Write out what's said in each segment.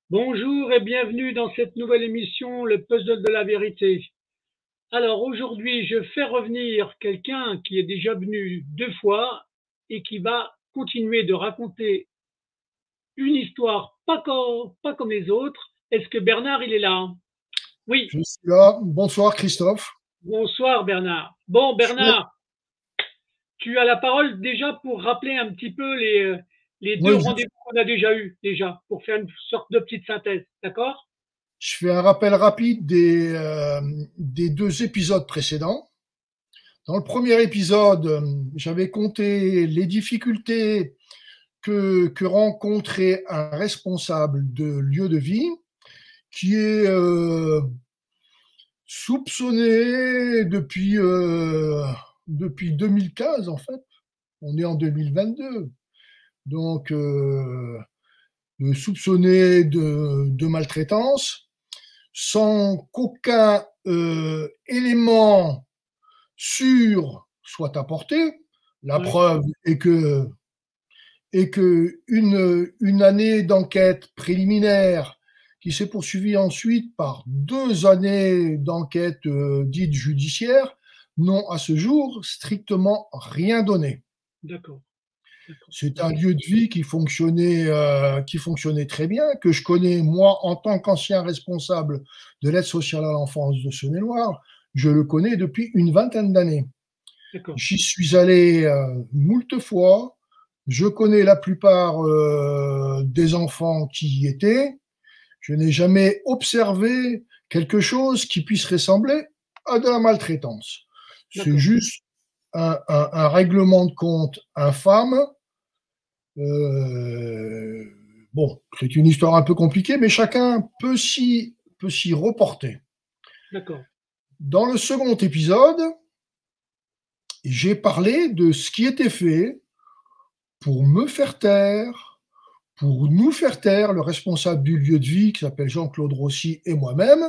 Bonjour et bienvenue dans cette nouvelle émission, le puzzle de la vérité. Alors aujourd'hui, je fais revenir quelqu'un qui est déjà venu deux fois et qui va continuer de raconter une histoire pas comme les autres. Est-ce que Bernard, il est là? Oui, Je suis là. Bonsoir Christophe. bonsoir Bernard. Bon Je suis- Bernard, tu as la parole déjà pour rappeler un petit peu les deux Oui, rendez-vous qu'on a déjà eus, déjà, pour faire une sorte de petite synthèse, d'accord? je fais un rappel rapide des deux épisodes précédents. Dans le premier épisode, j'avais compté les difficultés que rencontrait un responsable de lieu de vie qui est soupçonné depuis 2015 en fait. On est en 2022. Donc, soupçonné de maltraitance sans qu'aucun élément sûr soit apporté. La Ouais, preuve est que une année d'enquête préliminaire qui s'est poursuivie ensuite par 2 années d'enquête dite judiciaire n'ont à ce jour strictement rien donné. d'accord, d'accord, C'est un d'accord, lieu de vie qui fonctionnait très bien, que je connais moi en tant qu'ancien responsable de l'aide sociale à l'enfance de Saône-et-Loire. Je le connais depuis une vingtaine d'années. d'accord. J'y suis allé moult fois. Je connais la plupart des enfants qui y étaient. Je n'ai jamais observé quelque chose qui puisse ressembler à de la maltraitance. C'est D'accord. juste un règlement de compte infâme. Euh, bon, c'est une histoire un peu compliquée, mais chacun peut s'y reporter. D'accord. Dans le second épisode, j'ai parlé de ce qui était fait pour me faire taire, pour nous faire taire, le responsable du lieu de vie qui s'appelle Jean-Claude Rossi et moi-même,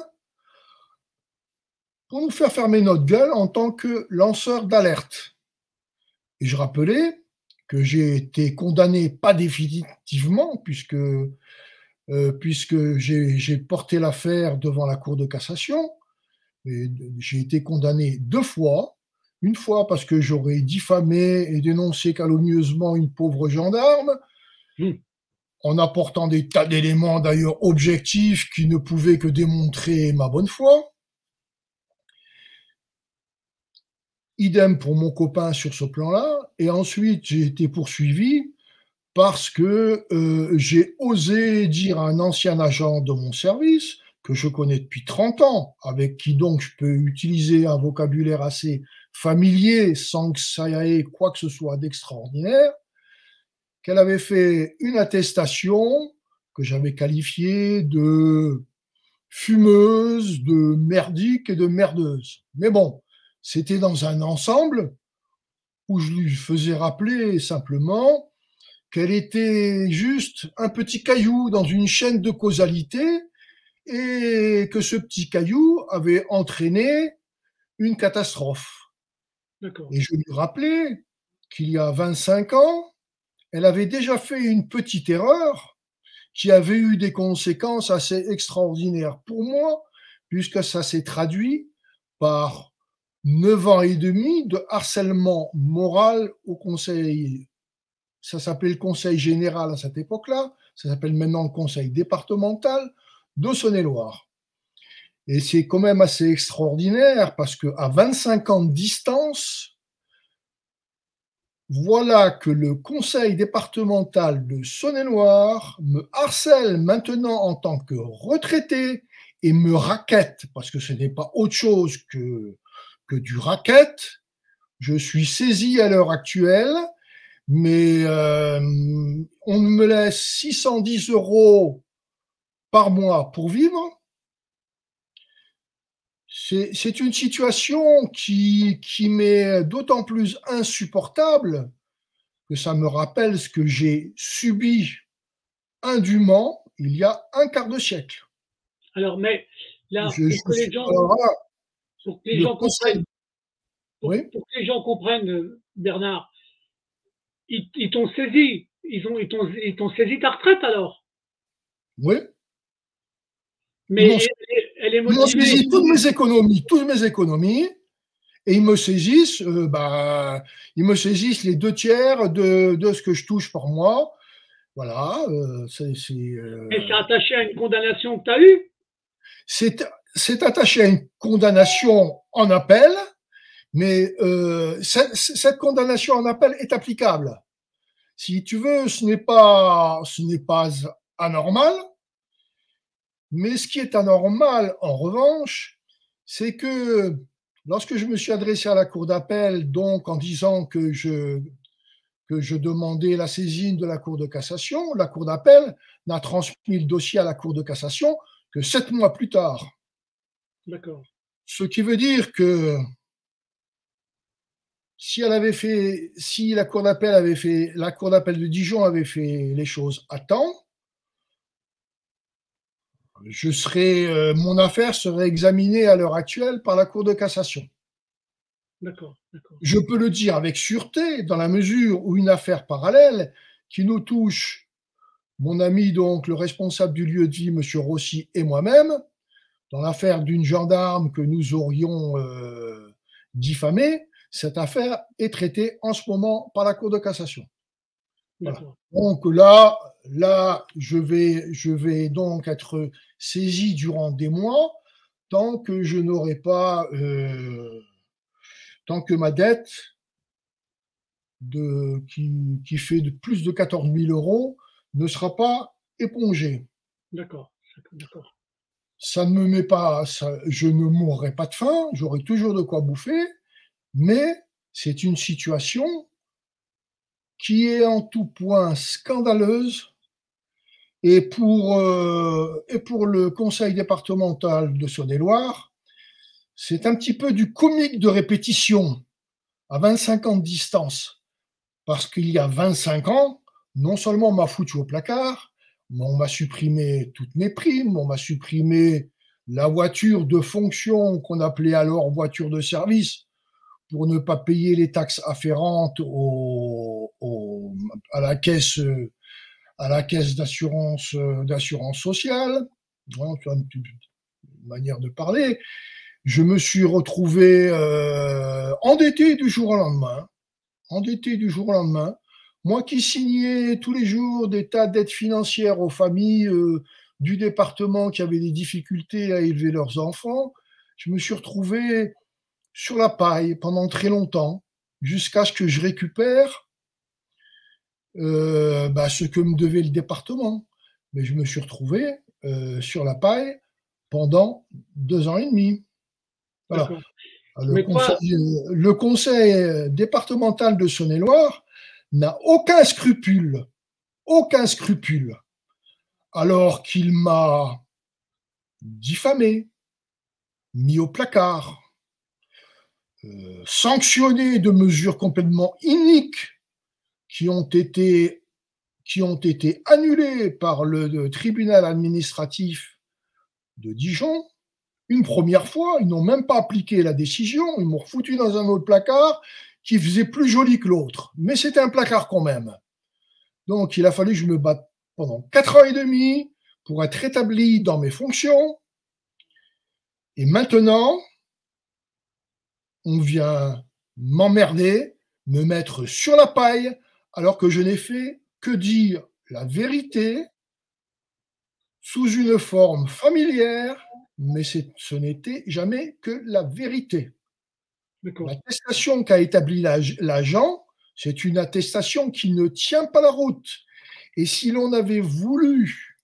pour nous faire fermer notre gueule en tant que lanceur d'alerte. Et je rappelais que j'ai été condamné, pas définitivement, puisque j'ai porté l'affaire devant la Cour de cassation. Et j'ai été condamné 2 fois. Une fois parce que j'aurais diffamé et dénoncé calomnieusement une pauvre gendarme, Hmm. en apportant des tas d'éléments d'ailleurs objectifs qui ne pouvaient que démontrer ma bonne foi. Idem pour mon copain sur ce plan-là. Et ensuite, j'ai été poursuivi parce que j'ai osé dire à un ancien agent de mon service, que je connais depuis 30 ans, avec qui donc je peux utiliser un vocabulaire assez familier sans que ça ait quoi que ce soit d'extraordinaire, qu'elle avait fait une attestation que j'avais qualifiée de fumeuse, de merdique et de merdeuse. Mais bon, c'était dans un ensemble où je lui faisais rappeler simplement qu'elle était juste un petit caillou dans une chaîne de causalité et que ce petit caillou avait entraîné une catastrophe. D'accord. Et je lui rappelais qu'il y a 25 ans, elle avait déjà fait une petite erreur qui avait eu des conséquences assez extraordinaires pour moi, puisque ça s'est traduit par 9 ans et demi de harcèlement moral au conseil. Ça s'appelait le conseil général à cette époque-là, ça s'appelle maintenant le conseil départemental de Saône-et-Loire. Et c'est quand même assez extraordinaire parce qu'à 25 ans de distance, voilà que le conseil départemental de Saône-et-Loire me harcèle maintenant en tant que retraité et me raquette, parce que ce n'est pas autre chose que du racket. Je suis saisi à l'heure actuelle, mais on me laisse 610 euros par mois pour vivre. C'est une situation qui m'est d'autant plus insupportable que ça me rappelle ce que j'ai subi indûment il y a un quart de siècle. Alors, mais là, Je suis, alors voilà, pour que les le gens conseil, comprennent, oui, pour que les gens comprennent, Bernard, ils t'ont saisi, ils t'ont saisi ta retraite alors. oui, Ils Mais m'ont elle est ils m'ont motivée. saisi toutes mes économies, et ils me saisissent les 2 tiers de ce que je touche par mois. Voilà, Et c'est attaché à une condamnation que tu as eue? c'est attaché à une condamnation en appel, mais cette condamnation en appel est applicable. Si tu veux, ce n'est pas anormal, mais ce qui est anormal, en revanche, c'est que lorsque je me suis adressé à la Cour d'appel, donc en disant que je demandais la saisine de la Cour de cassation, la Cour d'appel n'a transmis le dossier à la Cour de cassation que 7 mois plus tard. D'accord. Ce qui veut dire que si la Cour d'appel de Dijon avait fait les choses à temps, mon affaire serait examinée à l'heure actuelle par la Cour de cassation. D'accord, d'accord. Je peux le dire avec sûreté, dans la mesure où une affaire parallèle qui nous touche, mon ami, donc le responsable du lieu de vie, M. Rossi, et moi-même, dans l'affaire d'une gendarme que nous aurions diffamée, cette affaire est traitée en ce moment par la Cour de cassation. Voilà. Donc là, je vais donc être saisi durant des mois tant que je n'aurai pas, tant que ma dette qui fait de plus de 14 000 euros ne sera pas épongée. D'accord, d'accord. Ça ne me met pas, je ne mourrai pas de faim, j'aurai toujours de quoi bouffer, mais c'est une situation qui est en tout point scandaleuse. Et pour le conseil départemental de Saône-et-Loire, c'est un petit peu du comique de répétition à 25 ans de distance. Parce qu'il y a 25 ans, non seulement on m'a foutu au placard, mais on m'a supprimé toutes mes primes, on m'a supprimé la voiture de fonction qu'on appelait alors voiture de service pour ne pas payer les taxes afférentes à la caisse d'assurance sociale. Hein, tu as une manière de parler. Je me suis retrouvé endetté du jour au lendemain. Endetté du jour au lendemain. Moi qui signais tous les jours des tas d'aides financières aux familles du département qui avaient des difficultés à élever leurs enfants, je me suis retrouvé sur la paille pendant très longtemps, jusqu'à ce que je récupère ce que me devait le département. Mais je me suis retrouvé sur la paille pendant 2 ans et demi. Voilà. Le conseil départemental de Saône-et-Loire n'a aucun scrupule, alors qu'il m'a diffamé, mis au placard, sanctionné de mesures complètement iniques qui ont été annulées par le tribunal administratif de Dijon. Une première fois, ils n'ont même pas appliqué la décision, ils m'ont foutu dans un autre placard qui faisait plus joli que l'autre. Mais c'était un placard quand même. Donc, il a fallu que je me batte pendant 4 ans et demi pour être rétabli dans mes fonctions. Et maintenant, on vient m'emmerder, me mettre sur la paille, alors que je n'ai fait que dire la vérité sous une forme familière, mais ce n'était jamais que la vérité. L'attestation qu'a établie l'agent, c'est une attestation qui ne tient pas la route. Et si l'on avait voulu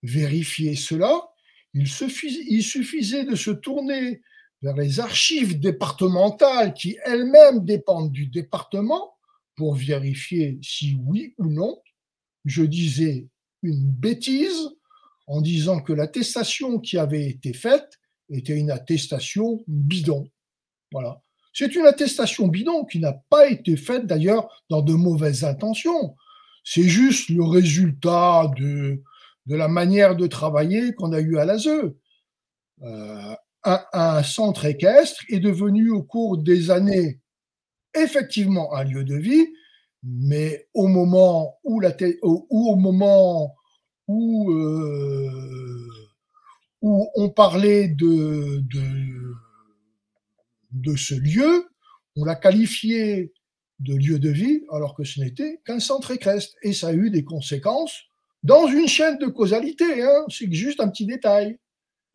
vérifier cela, il suffisait de se tourner vers les archives départementales qui elles-mêmes dépendent du département pour vérifier si oui ou non je disais une bêtise en disant que l'attestation qui avait été faite était une attestation bidon. Voilà. C'est une attestation bidon qui n'a pas été faite d'ailleurs dans de mauvaises intentions. C'est juste le résultat de la manière de travailler qu'on a eu à l'ASE. Un centre équestre est devenu au cours des années effectivement un lieu de vie, mais au moment où où on parlait de ce lieu, on l'a qualifié de lieu de vie, alors que ce n'était qu'un centre équestre. Et ça a eu des conséquences dans une chaîne de causalité, hein, c'est juste un petit détail.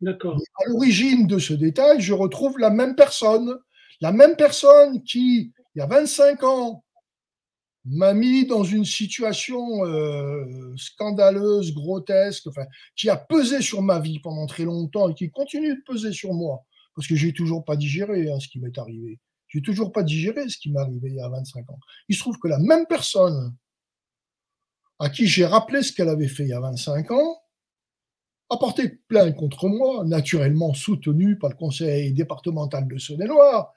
D'accord. À l'origine de ce détail, je retrouve la même personne qui, il y a 25 ans, m'a mis dans une situation scandaleuse, grotesque, enfin, qui a pesé sur ma vie pendant très longtemps et qui continue de peser sur moi, parce que j'ai toujours pas digéré ce qui m'est arrivé. J'ai toujours pas digéré ce qui m'est arrivé il y a 25 ans. Il se trouve que la même personne à qui j'ai rappelé ce qu'elle avait fait il y a 25 ans a porté plainte contre moi, naturellement soutenue par le conseil départemental de Saône-et-Loire,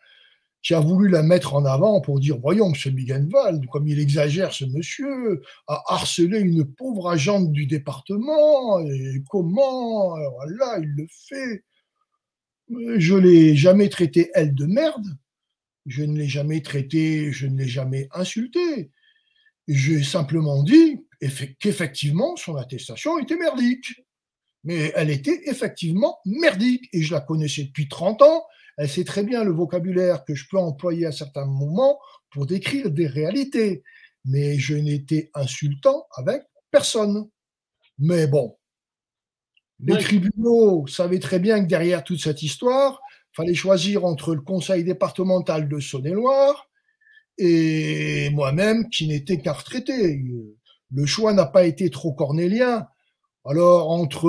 qui a voulu la mettre en avant pour dire, voyons, M. Biggenwald, comme il exagère ce monsieur, a harcelé une pauvre agente du département, et comment, alors là, il le fait. Je ne l'ai jamais traité, elle, de merde, je ne l'ai jamais traité, je ne l'ai jamais insulté. J'ai simplement dit qu'effectivement, son attestation était merdique. Mais elle était effectivement merdique, et je la connaissais depuis 30 ans. Elle sait très bien le vocabulaire que je peux employer à certains moments pour décrire des réalités. Mais je n'étais insultant avec personne. Mais bon, les tribunaux savaient très bien que derrière toute cette histoire, il fallait choisir entre le conseil départemental de Saône-et-Loire et moi-même qui n'étais qu'un retraité. Le choix n'a pas été trop cornélien. Alors, entre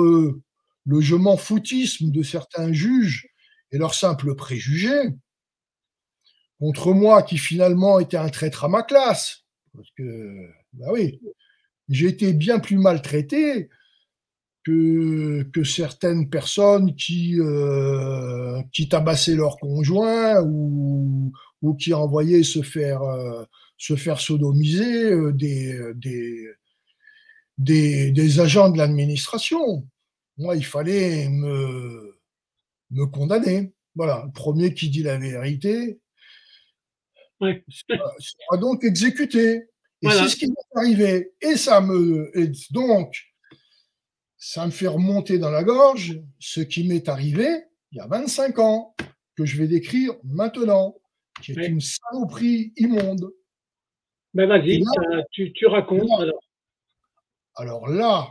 le je m'en foutisme de certains juges et leurs simples préjugés, contre moi qui finalement était un traître à ma classe, parce que, bah oui, j'ai été bien plus maltraité que certaines personnes qui tabassaient leurs conjoints ou qui envoyaient se faire sodomiser des agents de l'administration. Moi, il fallait me condamner. Voilà, le premier qui dit la vérité sera donc exécuté. Et Voilà. c'est ce qui m'est arrivé. Et donc, ça me fait remonter dans la gorge ce qui m'est arrivé il y a 25 ans, que je vais décrire maintenant, qui est une saloperie immonde. Ben vas-y, tu racontes là, alors là,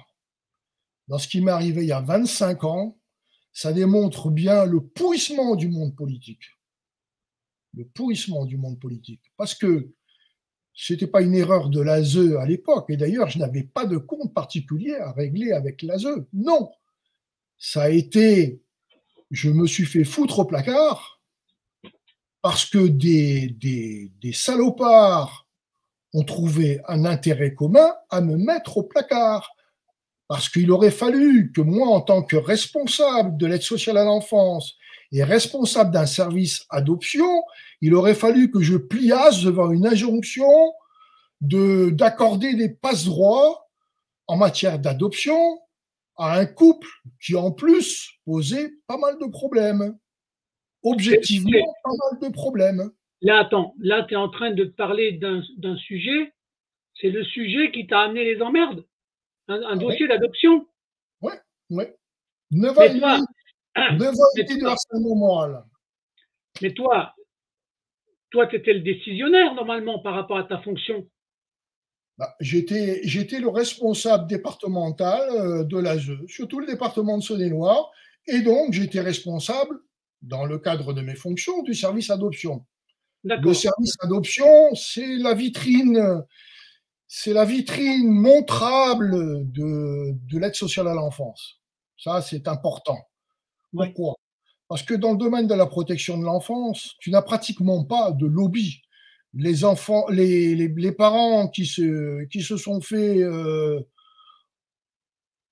dans ce qui m'est arrivé il y a 25 ans, ça démontre bien le pourrissement du monde politique. Le pourrissement du monde politique. Parce que ce n'était pas une erreur de l'ASE à l'époque. Et d'ailleurs, je n'avais pas de compte particulier à régler avec l'ASE. Non. Ça a été, je me suis fait foutre au placard parce que des salopards ont trouvé un intérêt commun à me mettre au placard. Parce qu'il aurait fallu que moi, en tant que responsable de l'aide sociale à l'enfance et responsable d'un service adoption, il aurait fallu que je pliasse devant une injonction d'accorder des passe-droits en matière d'adoption à un couple qui, en plus, posait pas mal de problèmes. Objectivement, pas mal de problèmes. Là, attends, là, tu es en train de parler d'un sujet, c'est le sujet qui t'a amené les emmerdes. Un dossier d'adoption. Oui, oui. 9 ans et demi de harcèlement moral. Mais toi, tu étais le décisionnaire normalement par rapport à ta fonction. Bah, j'étais le responsable départemental de l'ASE, sur tout le département de Saône-et-Loire, et donc j'étais responsable, dans le cadre de mes fonctions, du service adoption. Le service adoption, c'est la vitrine montrable de l'aide sociale à l'enfance. Ça, c'est important. Pourquoi ? Parce que dans le domaine de la protection de l'enfance, tu n'as pratiquement pas de lobby. Les enfants, les parents qui se sont fait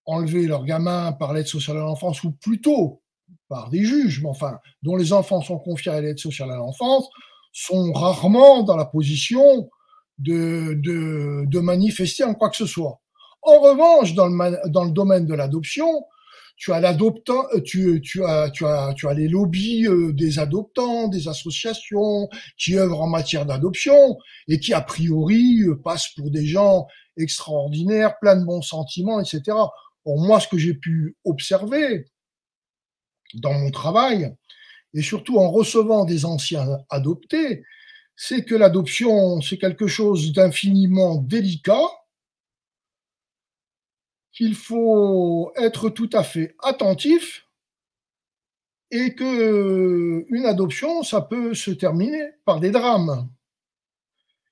enlever leurs gamins par l'aide sociale à l'enfance, ou plutôt par des juges, mais enfin, dont les enfants sont confiés à l'aide sociale à l'enfance, sont rarement dans la position de manifester en quoi que ce soit. En revanche, dans le domaine de l'adoption, tu as l'adoptant, tu as les lobbies des adoptants, des associations qui œuvrent en matière d'adoption et qui a priori passent pour des gens extraordinaires, plein de bons sentiments, etc. Or, moi, ce que j'ai pu observer, dans mon travail, et surtout en recevant des anciens adoptés, c'est que l'adoption, c'est quelque chose d'infiniment délicat, qu'il faut être tout à fait attentif et que une adoption, ça peut se terminer par des drames.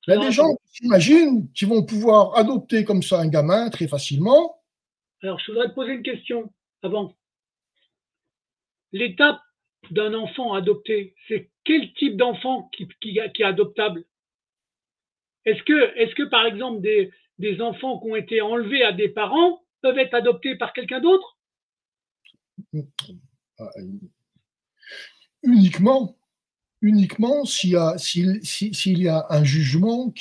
Il y a Alors des gens attends, qui s'imaginent qu'ils vont pouvoir adopter comme ça un gamin très facilement. alors je voudrais te poser une question avant. L'étape d'un enfant adopté, c'est quel type d'enfant qui est adoptable? Est-ce que par exemple des enfants qui ont été enlevés à des parents peuvent être adoptés par quelqu'un d'autre? Uniquement, uniquement s'il y a un jugement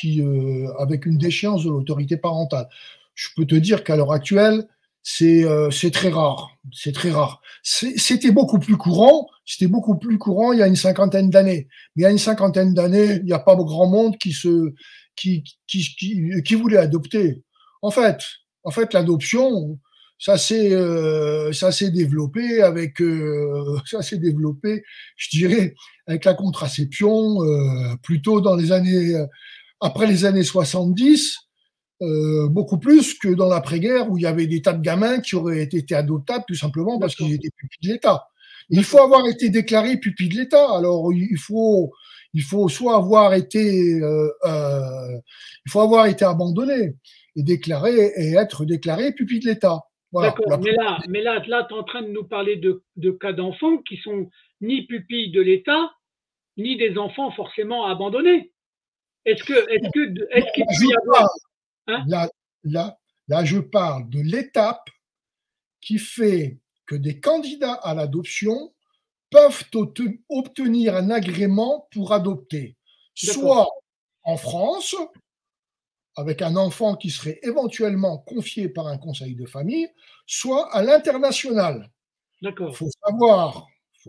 avec une déchéance de l'autorité parentale. Je peux te dire qu'à l'heure actuelle, c'est très rare. C'est très rare. C'était beaucoup plus courant. C'était beaucoup plus courant il y a une cinquantaine d'années. Mais il y a une cinquantaine d'années, il n'y a pas grand monde qui voulait adopter. En fait, l'adoption, ça s'est développé ça s'est développé, je dirais, avec la contraception, plutôt dans les années après les années 70, beaucoup plus que dans l'après-guerre où il y avait des tas de gamins qui auraient été adoptables tout simplement parce qu'ils D'accord, étaient pupilles de l'État. Il faut d'accord, avoir été déclaré pupille de l'État. Alors il faut soit avoir été abandonné et être déclaré pupille de l'État. Voilà. d'accord. Mais là, tu es en train de nous parler de cas d'enfants qui sont ni pupilles de l'État, ni des enfants forcément abandonnés. Là, Est-ce qu'il peut je y avoir, parle, hein? là, là, là, je parle de l'étape qui fait que des candidats à l'adoption peuvent obtenir un agrément pour adopter, D'accord, soit en France, avec un enfant qui serait éventuellement confié par un conseil de famille, soit à l'international. Il d'accord, faut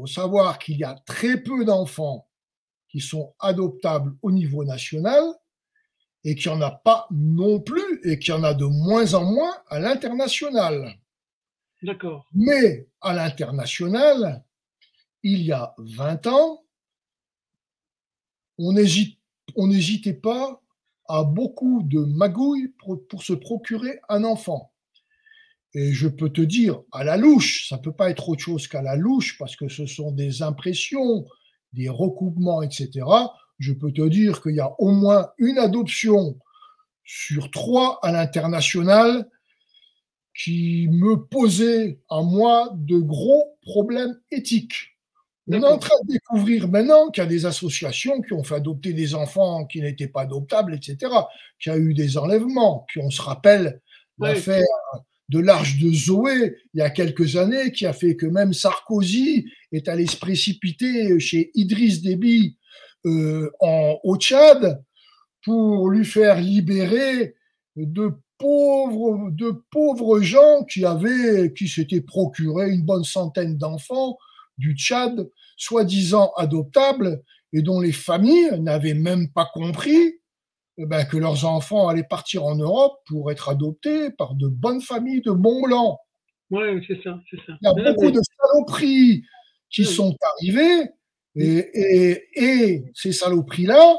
savoir qu'il y a très peu d'enfants qui sont adoptables au niveau national et qu'il n'y en a pas non plus et qu'il y en a de moins en moins à l'international. d'accord, Mais à l'international, il y a 20 ans, on n'hésitait pas à beaucoup de magouilles pour se procurer un enfant. Et je peux te dire, à la louche, ça ne peut pas être autre chose qu'à la louche, parce que ce sont des impressions, des recoupements, etc. Je peux te dire qu'il y a au moins une adoption sur 3 à l'international qui me posait à moi de gros problèmes éthiques. On est en d'accord. train de découvrir maintenant qu'il y a des associations qui ont fait adopter des enfants qui n'étaient pas adoptables, etc., qu'il y a eu des enlèvements. Puis on se rappelle Ouais, l'affaire de l'Arche de Zoé il y a quelques années qui a fait que même Sarkozy est allé se précipiter chez Idriss Déby au Tchad pour lui faire libérer de pauvres gens qui s'étaient procuré une bonne centaine d'enfants du Tchad, soi-disant adoptables, et dont les familles n'avaient même pas compris que leurs enfants allaient partir en Europe pour être adoptés par de bonnes familles de bons blancs. ouais, c'est ça, c'est ça. Il y a Non, beaucoup mais, de saloperies qui non, sont arrivées, mm, et ces saloperies-là,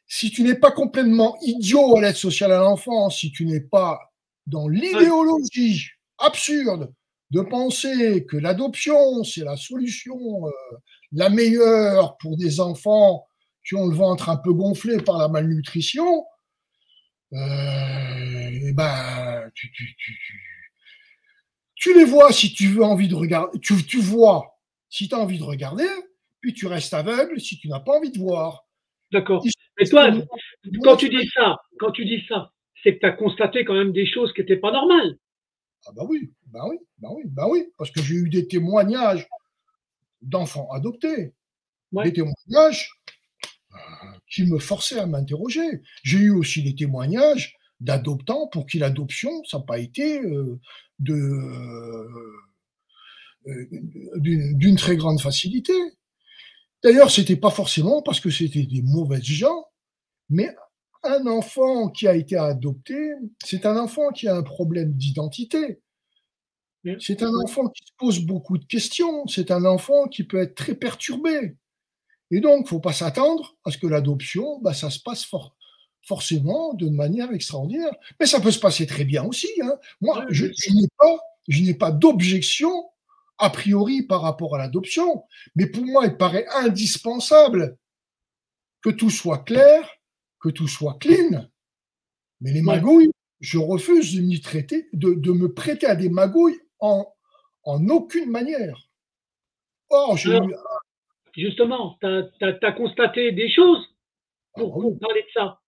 si tu n'es pas complètement idiot à l'aide sociale à l'enfance, si tu n'es pas dans ouais, l'idéologie absurde de penser que l'adoption, c'est la solution la meilleure pour des enfants qui ont le ventre un peu gonflé par la malnutrition, eh ben, tu les vois si tu veux envie de regarder, tu vois si tu as envie de regarder, puis tu restes aveugle si tu n'as pas envie de voir. d'accord. Ils Mais sont toi, mon quand tu dis expérience. ça, quand tu dis ça, c'est que tu as constaté quand même des choses qui n'étaient pas normales. Ah bah oui, bah oui, bah oui, bah oui, parce que j'ai eu des témoignages d'enfants adoptés, des Ouais, témoignages qui me forçaient à m'interroger. J'ai eu aussi des témoignages d'adoptants pour qui l'adoption, ça n'a pas été d'une très grande facilité. D'ailleurs, c'était pas forcément parce que c'était des mauvais gens, mais un enfant qui a été adopté, c'est un enfant qui a un problème d'identité. C'est un enfant qui se pose beaucoup de questions, c'est un enfant qui peut être très perturbé. Et donc, il ne faut pas s'attendre à ce que l'adoption, bah, ça se passe forcément de manière extraordinaire. Mais ça peut se passer très bien aussi, hein. Moi, je n'ai pas d'objection a priori par rapport à l'adoption, mais pour moi, il paraît indispensable que tout soit clair, que tout soit clean. Mais les Ouais. magouilles, je refuse de m'y traiter, de me prêter à des magouilles en aucune manière. Or, j'ai Alors, eu. justement, tu as constaté des choses Ah bah pour oui, parler de ça.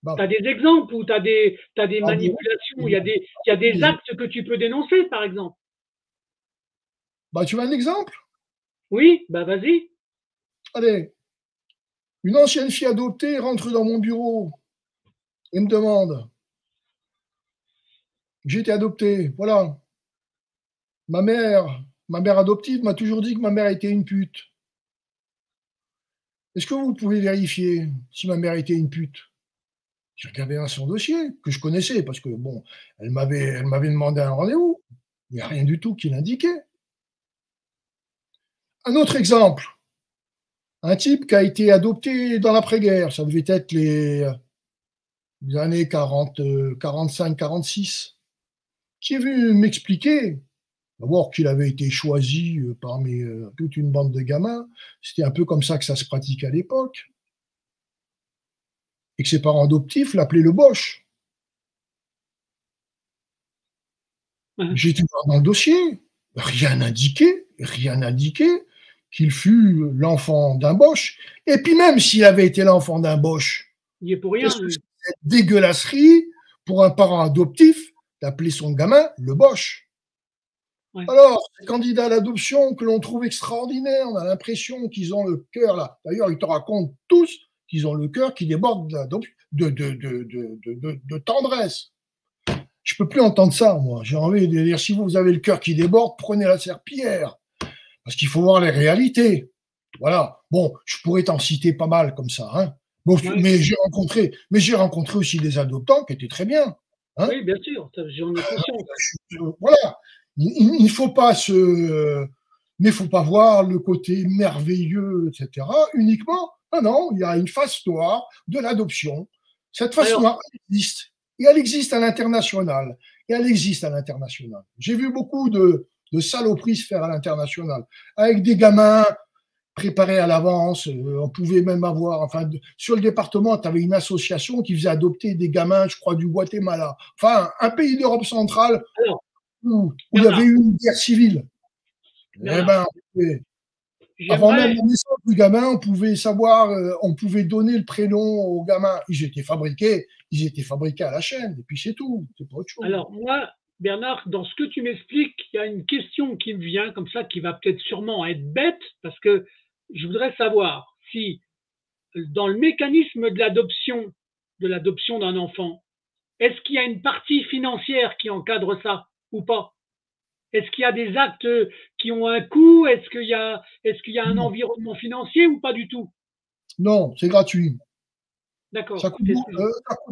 Tu as bah, des exemples ou tu as des ah bon, manipulations, il y a des actes que tu peux dénoncer, par exemple. bah, tu veux un exemple? Oui, bah vas-y. Allez, une ancienne fille adoptée rentre dans mon bureau et me demande, j'ai été adoptée, voilà. Ma mère, ma mère adoptive m'a toujours dit que ma mère était une pute. Est-ce que vous pouvez vérifier si ma mère était une pute? J'ai regardé dans son dossier, que je connaissais, parce que bon, elle m'avait demandé un rendez-vous. Il n'y a rien du tout qui l'indiquait. Un autre exemple, un type qui a été adopté dans l'après-guerre, ça devait être les années 40, 45, 46, qui est venu m'expliquer d'abord qu'il avait été choisi parmi toute une bande de gamins. C'était un peu comme ça que ça se pratique à l'époque. Et que ses parents adoptifs l'appelaient le Boche. J'ai été voir dans le dossier, rien n'indiqué qu'il fut l'enfant d'un Boche. Et puis même s'il avait été l'enfant d'un Boche, Il y est pour qu'est-ce rien, que lui. c'est cette dégueulasserie pour un parent adoptif d'appeler son gamin le Boche? Ouais. Alors, ces candidats à l'adoption que l'on trouve extraordinaires, on a l'impression qu'ils ont le cœur là. D'ailleurs, ils te racontent tous qu'ils ont le cœur qui déborde de tendresse. Je peux plus entendre ça, moi. J'ai envie de dire, si vous avez le cœur qui déborde, prenez la serpillière. Parce qu'il faut voir les réalités. Voilà. Bon, je pourrais t'en citer pas mal comme ça, hein. Bon, Ouais. mais j'ai rencontré aussi des adoptants qui étaient très bien, hein. Oui, bien sûr, j'en ai conscience. Voilà. Il ne faut pas mais il faut pas voir le côté merveilleux, etc. uniquement. Non, non, il y a une face noire de l'adoption. Cette face Alors, noire existe. Et elle existe à l'international. Et elle existe à l'international. J'ai vu beaucoup de saloperies se faire à l'international. Avec des gamins préparés à l'avance. On pouvait même avoir, enfin, sur le département, tu avais une association qui faisait adopter des gamins, je crois, du Guatemala. Enfin, un pays d'Europe centrale alors, où il y avait Bernard, eu une guerre civile. Eh Bernard, ben, avant même j'aimerais, la naissance du gamin, on pouvait savoir, on pouvait donner le prénom au gamin. Ils étaient fabriqués à la chaîne, et puis c'est tout, c'est pas autre chose. alors moi, Bernard, dans ce que tu m'expliques, il y a une question qui me vient comme ça, qui va peut-être sûrement être bête, parce que je voudrais savoir si dans le mécanisme de l'adoption d'un enfant, est-ce qu'il y a une partie financière qui encadre ça ou pas? Est-ce qu'il y a des actes qui ont un coût? Est-ce qu'il y a un Non, environnement financier ou pas du tout? non, c'est gratuit. D'accord, Ça coûte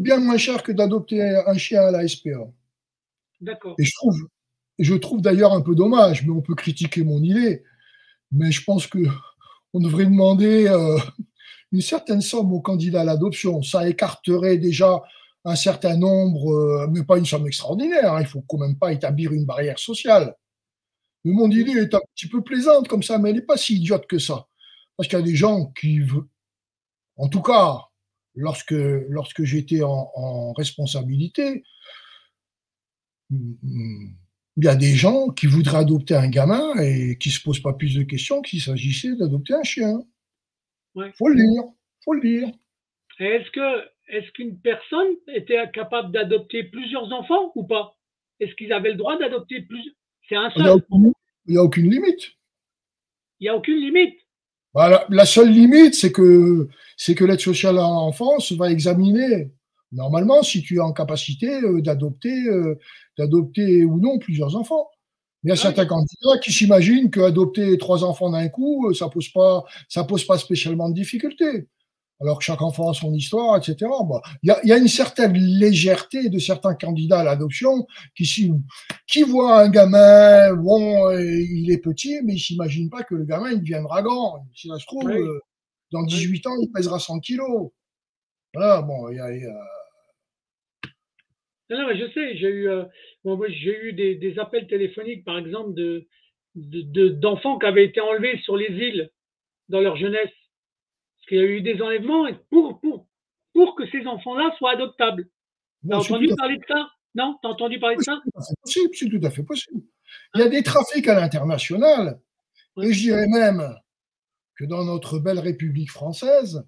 bien moins cher que d'adopter un chien à la SPA. d'accord. Et je trouve d'ailleurs un peu dommage, mais on peut critiquer mon idée, mais je pense que on devrait demander une certaine somme aux candidats à l'adoption. Ça écarterait déjà un certain nombre, mais pas une somme extraordinaire, hein. Il ne faut quand même pas établir une barrière sociale. Mais mon idée est un petit peu plaisante comme ça, mais elle n'est pas si idiote que ça. Parce qu'il y a des gens qui veulent, en tout cas, lorsque j'étais en responsabilité, il y a des gens qui voudraient adopter un gamin et qui ne se posent pas plus de questions qu'il s'agissait d'adopter un chien. Ouais. Faut le dire, faut le dire. Est-ce qu'une personne était capable d'adopter plusieurs enfants ou pas? Est-ce qu'ils avaient le droit d'adopter plusieurs? C'est un Il n'y a, seul. il y a aucune limite. Il n'y a aucune limite. Voilà. La seule limite, c'est que l'aide sociale à l'enfance va examiner normalement si tu es en capacité d'adopter ou non plusieurs enfants. Il y a Ah, certains candidats qui s'imaginent qu'adopter 3 enfants d'un coup, ça pose pas spécialement de difficultés. alors que chaque enfant a son histoire, etc. Bon, y a une certaine légèreté de certains candidats à l'adoption qui voient un gamin, bon, il est petit, mais il s'imagine pas que le gamin, il deviendra grand. Si ça se trouve, Oui, dans oui. 18 ans, il pèsera 100 kilos. Voilà, bon, Non, non, mais je sais, bon, moi, j'ai eu des appels téléphoniques, par exemple, d'enfants qui avaient été enlevés sur les îles dans leur jeunesse. Parce qu'il y a eu des enlèvements et pour que ces enfants-là soient adoptables. T'as bon, c'est tout entendu à fait parler de ça? Non? T'as entendu parler de ça? possible, c'est tout à fait possible. Il y a Hein? des trafics à l'international, Ouais. et je dirais même que dans notre belle République française,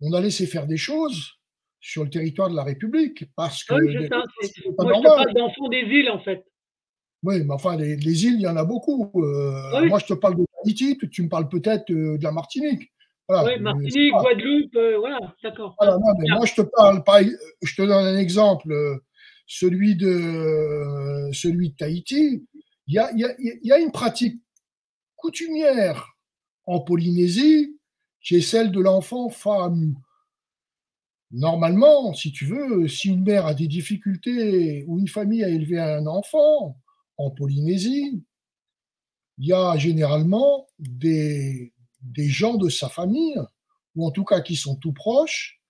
on a laissé faire des choses sur le territoire de la République, parce Ah que oui, c'est ça. c'est pas Moi, je te normal. parle d'enfants des îles, en fait. Oui, mais enfin, les îles, il y en a beaucoup. Ah oui, Moi, je te parle de Tahiti, tu me parles peut-être de la Martinique. Voilà, oui, je sais Martinique, pas. Guadeloupe, voilà, d'accord. Voilà, non, mais Bien. moi, je te parle, je te donne un exemple, celui de Tahiti. Il y a une pratique coutumière en Polynésie qui est celle de l'enfant femme. Normalement, si tu veux, si une mère a des difficultés ou une famille a élevé un enfant en Polynésie, il y a généralement des gens de sa famille, ou en tout cas qui sont tout proches,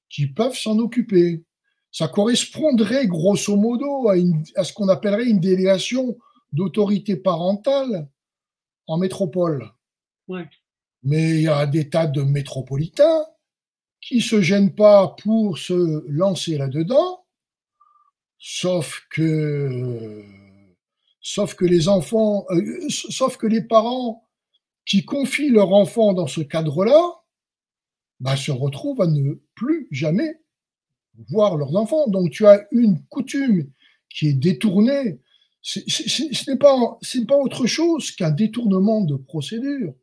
qui peuvent s'en occuper. Ça correspondrait grosso modo à ce qu'on appellerait une délégation d'autorité parentale en métropole. Ouais. Mais il y a des tas de métropolitains qui ne se gênent pas pour se lancer là-dedans, sauf que, sauf que les enfants, sauf que les parents qui confient leur enfant dans ce cadre-là, bah, se retrouvent à ne plus jamais voir leurs enfants. Donc tu as une coutume qui est détournée. Ce n'est pas autre chose qu'un détournement de procédure.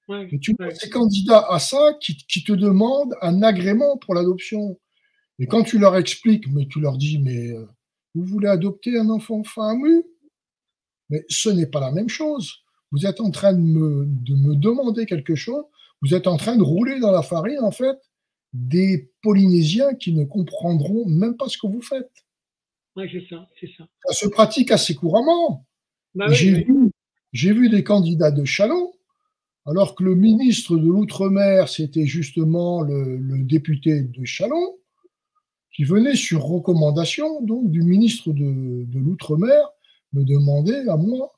Ouais, Et tu vois ouais. ces candidats à ça qui te demandent un agrément pour l'adoption. Et quand tu leur expliques, mais tu leur dis, mais vous voulez adopter un enfant FAMU? Mais ce n'est pas la même chose. Vous êtes en train de me demander quelque chose. Vous êtes en train de rouler dans la farine, en fait, des Polynésiens qui ne comprendront même pas ce que vous faites. Ouais, c'est ça, c'est ça. Ça se pratique assez couramment. Bah Et oui, oui. j'ai vu des candidats de Châlons, alors que le ministre de l'Outre-mer, c'était justement le député de Châlons, qui venait sur recommandation donc du ministre de l'Outre-mer me demander à moi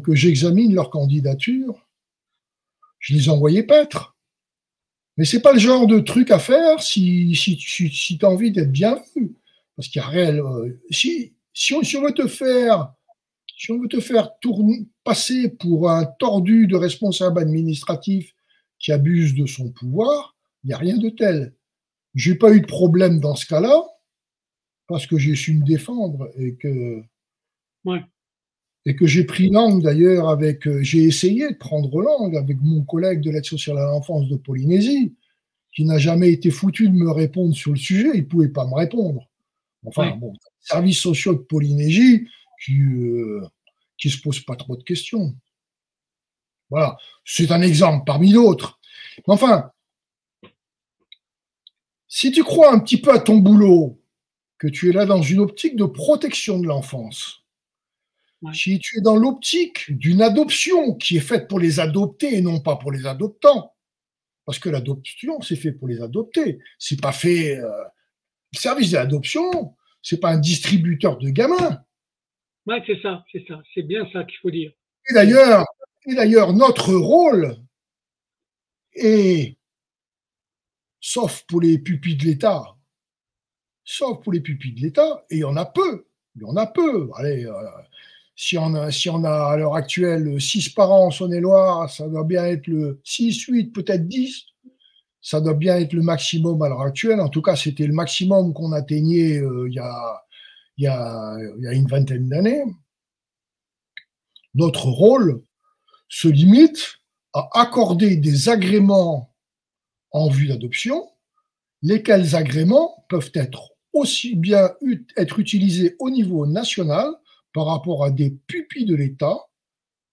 que j'examine leur candidature. Je les envoyais paître. Mais c'est pas le genre de truc à faire si tu as envie d'être bien vu. Parce qu'il y a réel. Si on veut te faire, si on veut te faire tourner, passer pour un tordu de responsable administratif qui abuse de son pouvoir, il n'y a rien de tel. J'ai pas eu de problème dans ce cas-là, parce que j'ai su me défendre Ouais. et que j'ai pris langue d'ailleurs j'ai essayé de prendre langue avec mon collègue de l'aide sociale à l'enfance de Polynésie, qui n'a jamais été foutu de me répondre sur le sujet, il ne pouvait pas me répondre. Enfin, Ouais. bon, services sociaux de Polynésie qui se posent pas trop de questions. Voilà, c'est un exemple parmi d'autres. Mais enfin, si tu crois un petit peu à ton boulot, que tu es là dans une optique de protection de l'enfance, Ouais. si tu es dans l'optique d'une adoption qui est faite pour les adoptés et non pas pour les adoptants, parce que l'adoption, c'est fait pour les adoptés, c'est pas fait. Le service de l'adoption, c'est pas un distributeur de gamins. Ouais, c'est ça, c'est ça. C'est bien ça qu'il faut dire. Et d'ailleurs, notre rôle est, sauf pour les pupilles de l'État, sauf pour les pupilles de l'État, et il y en a peu. Il y en a peu. Allez, si on a à l'heure actuelle 6 par an en Saône-et-Loire, ça doit bien être le 6, 8, peut-être 10. Ça doit bien être le maximum à l'heure actuelle. En tout cas, c'était le maximum qu'on atteignait il y a une vingtaine d'années. Notre rôle se limite à accorder des agréments en vue d'adoption, lesquels agréments peuvent être aussi bien être utilisés au niveau national par rapport à des pupilles de l'État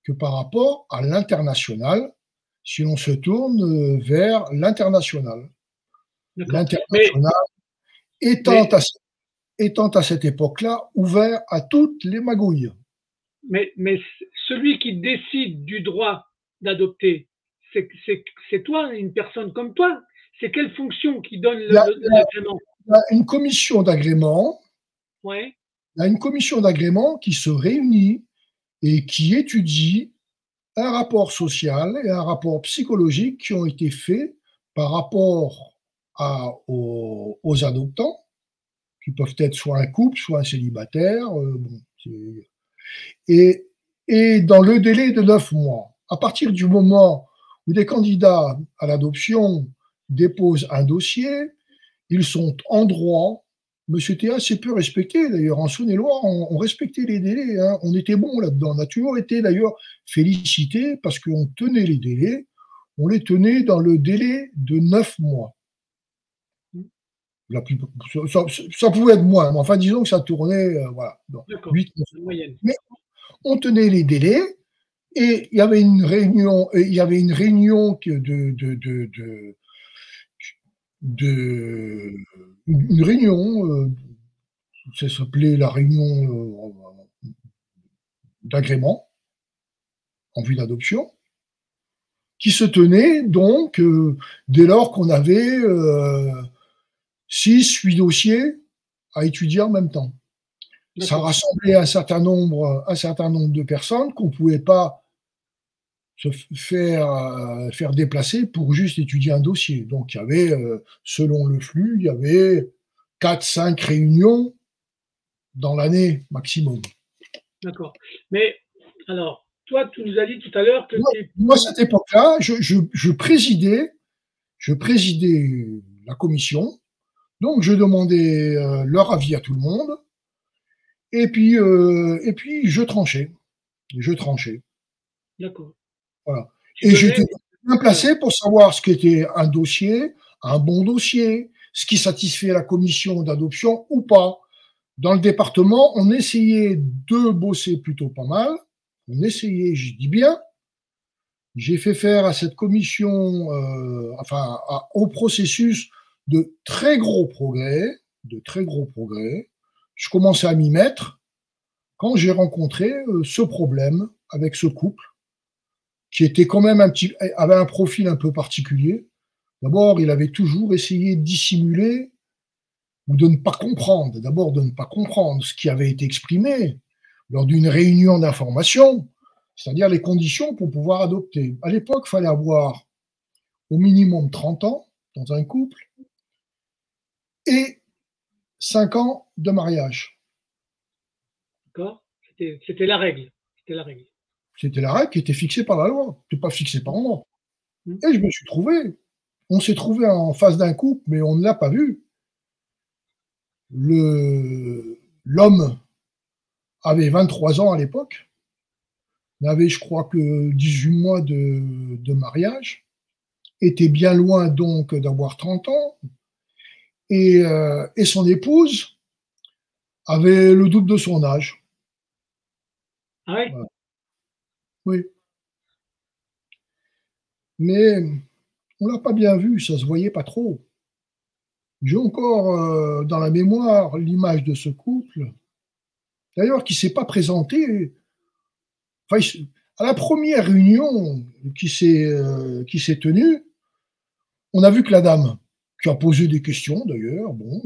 que par rapport à l'international, si l'on se tourne vers l'international. D'accord. L'international étant, Mais, étant à cette époque-là ouvert à toutes les magouilles. mais celui qui décide du droit d'adopter, c'est toi, une personne comme toi. C'est quelle fonction qui donne Il y a, l'agrément? il y a une commission d'agrément, Ouais, il y a une commission d'agrément qui se réunit et qui étudie un rapport social et un rapport psychologique qui ont été faits par rapport aux adoptants, qui peuvent être soit un couple, soit un célibataire, et, et dans le délai de 9 mois. À partir du moment où des candidats à l'adoption déposent un dossier, ils sont en droit. Monsieur Théa, c'est peu respecté. D'ailleurs, en Saône-et-Loire, on respectait les délais. Hein. On était bon là-dedans. On a toujours été d'ailleurs félicité parce qu'on tenait les délais. On les tenait dans le délai de 9 mois. La plus, ça pouvait être moins, mais enfin, disons que ça tournait, voilà, dans 8, 9 mois. Mais on tenait les délais et il y avait une réunion, une réunion, ça s'appelait la réunion d'agrément en vue d'adoption, qui se tenait donc dès lors qu'on avait 6-8 dossiers à étudier en même temps. Ça rassemblait un certain nombre de personnes qu'on ne pouvait pas se faire déplacer pour juste étudier un dossier. Donc il y avait, selon le flux, il y avait 4-5 réunions dans l'année maximum. D'accord. Mais alors, toi, tu nous as dit tout à l'heure que moi, à cette époque-là, je présidais la commission, donc je demandais leur avis à tout le monde, et puis je tranchais. D'accord. Voilà. Et j'étais bien placé pour savoir ce qu'était un dossier, un bon dossier, ce qui satisfait la commission d'adoption ou pas. Dans le département, on essayait de bosser plutôt pas mal. On essayait, je dis bien. J'ai fait faire à cette commission, au processus de très gros progrès, Je commençais à m'y mettre quand j'ai rencontré ce problème avec ce couple qui était quand même avait un profil un peu particulier. D'abord, il avait toujours essayé de dissimuler ou de ne pas comprendre, ce qui avait été exprimé lors d'une réunion d'information, c'est-à-dire les conditions pour pouvoir adopter. À l'époque, il fallait avoir au minimum 30 ans dans un couple et 5 ans de mariage. D'accord. C'était la règle. C'était la règle qui était fixée par la loi, c'était pas fixé par moi. Et je me suis trouvé, on s'est trouvé en face d'un couple, mais on ne l'a pas vu. L'homme avait 23 ans à l'époque, n'avait, je crois, que 18 mois de mariage, était bien loin donc d'avoir 30 ans, et son épouse avait le double de son âge. Ah oui. Voilà. Oui. Mais on l'a pas bien vu, ça se voyait pas trop. J'ai encore dans la mémoire l'image de ce couple, d'ailleurs qui s'est pas présenté. Enfin, à la première réunion qui s'est tenue, on a vu que la dame, qui a posé des questions d'ailleurs, bon,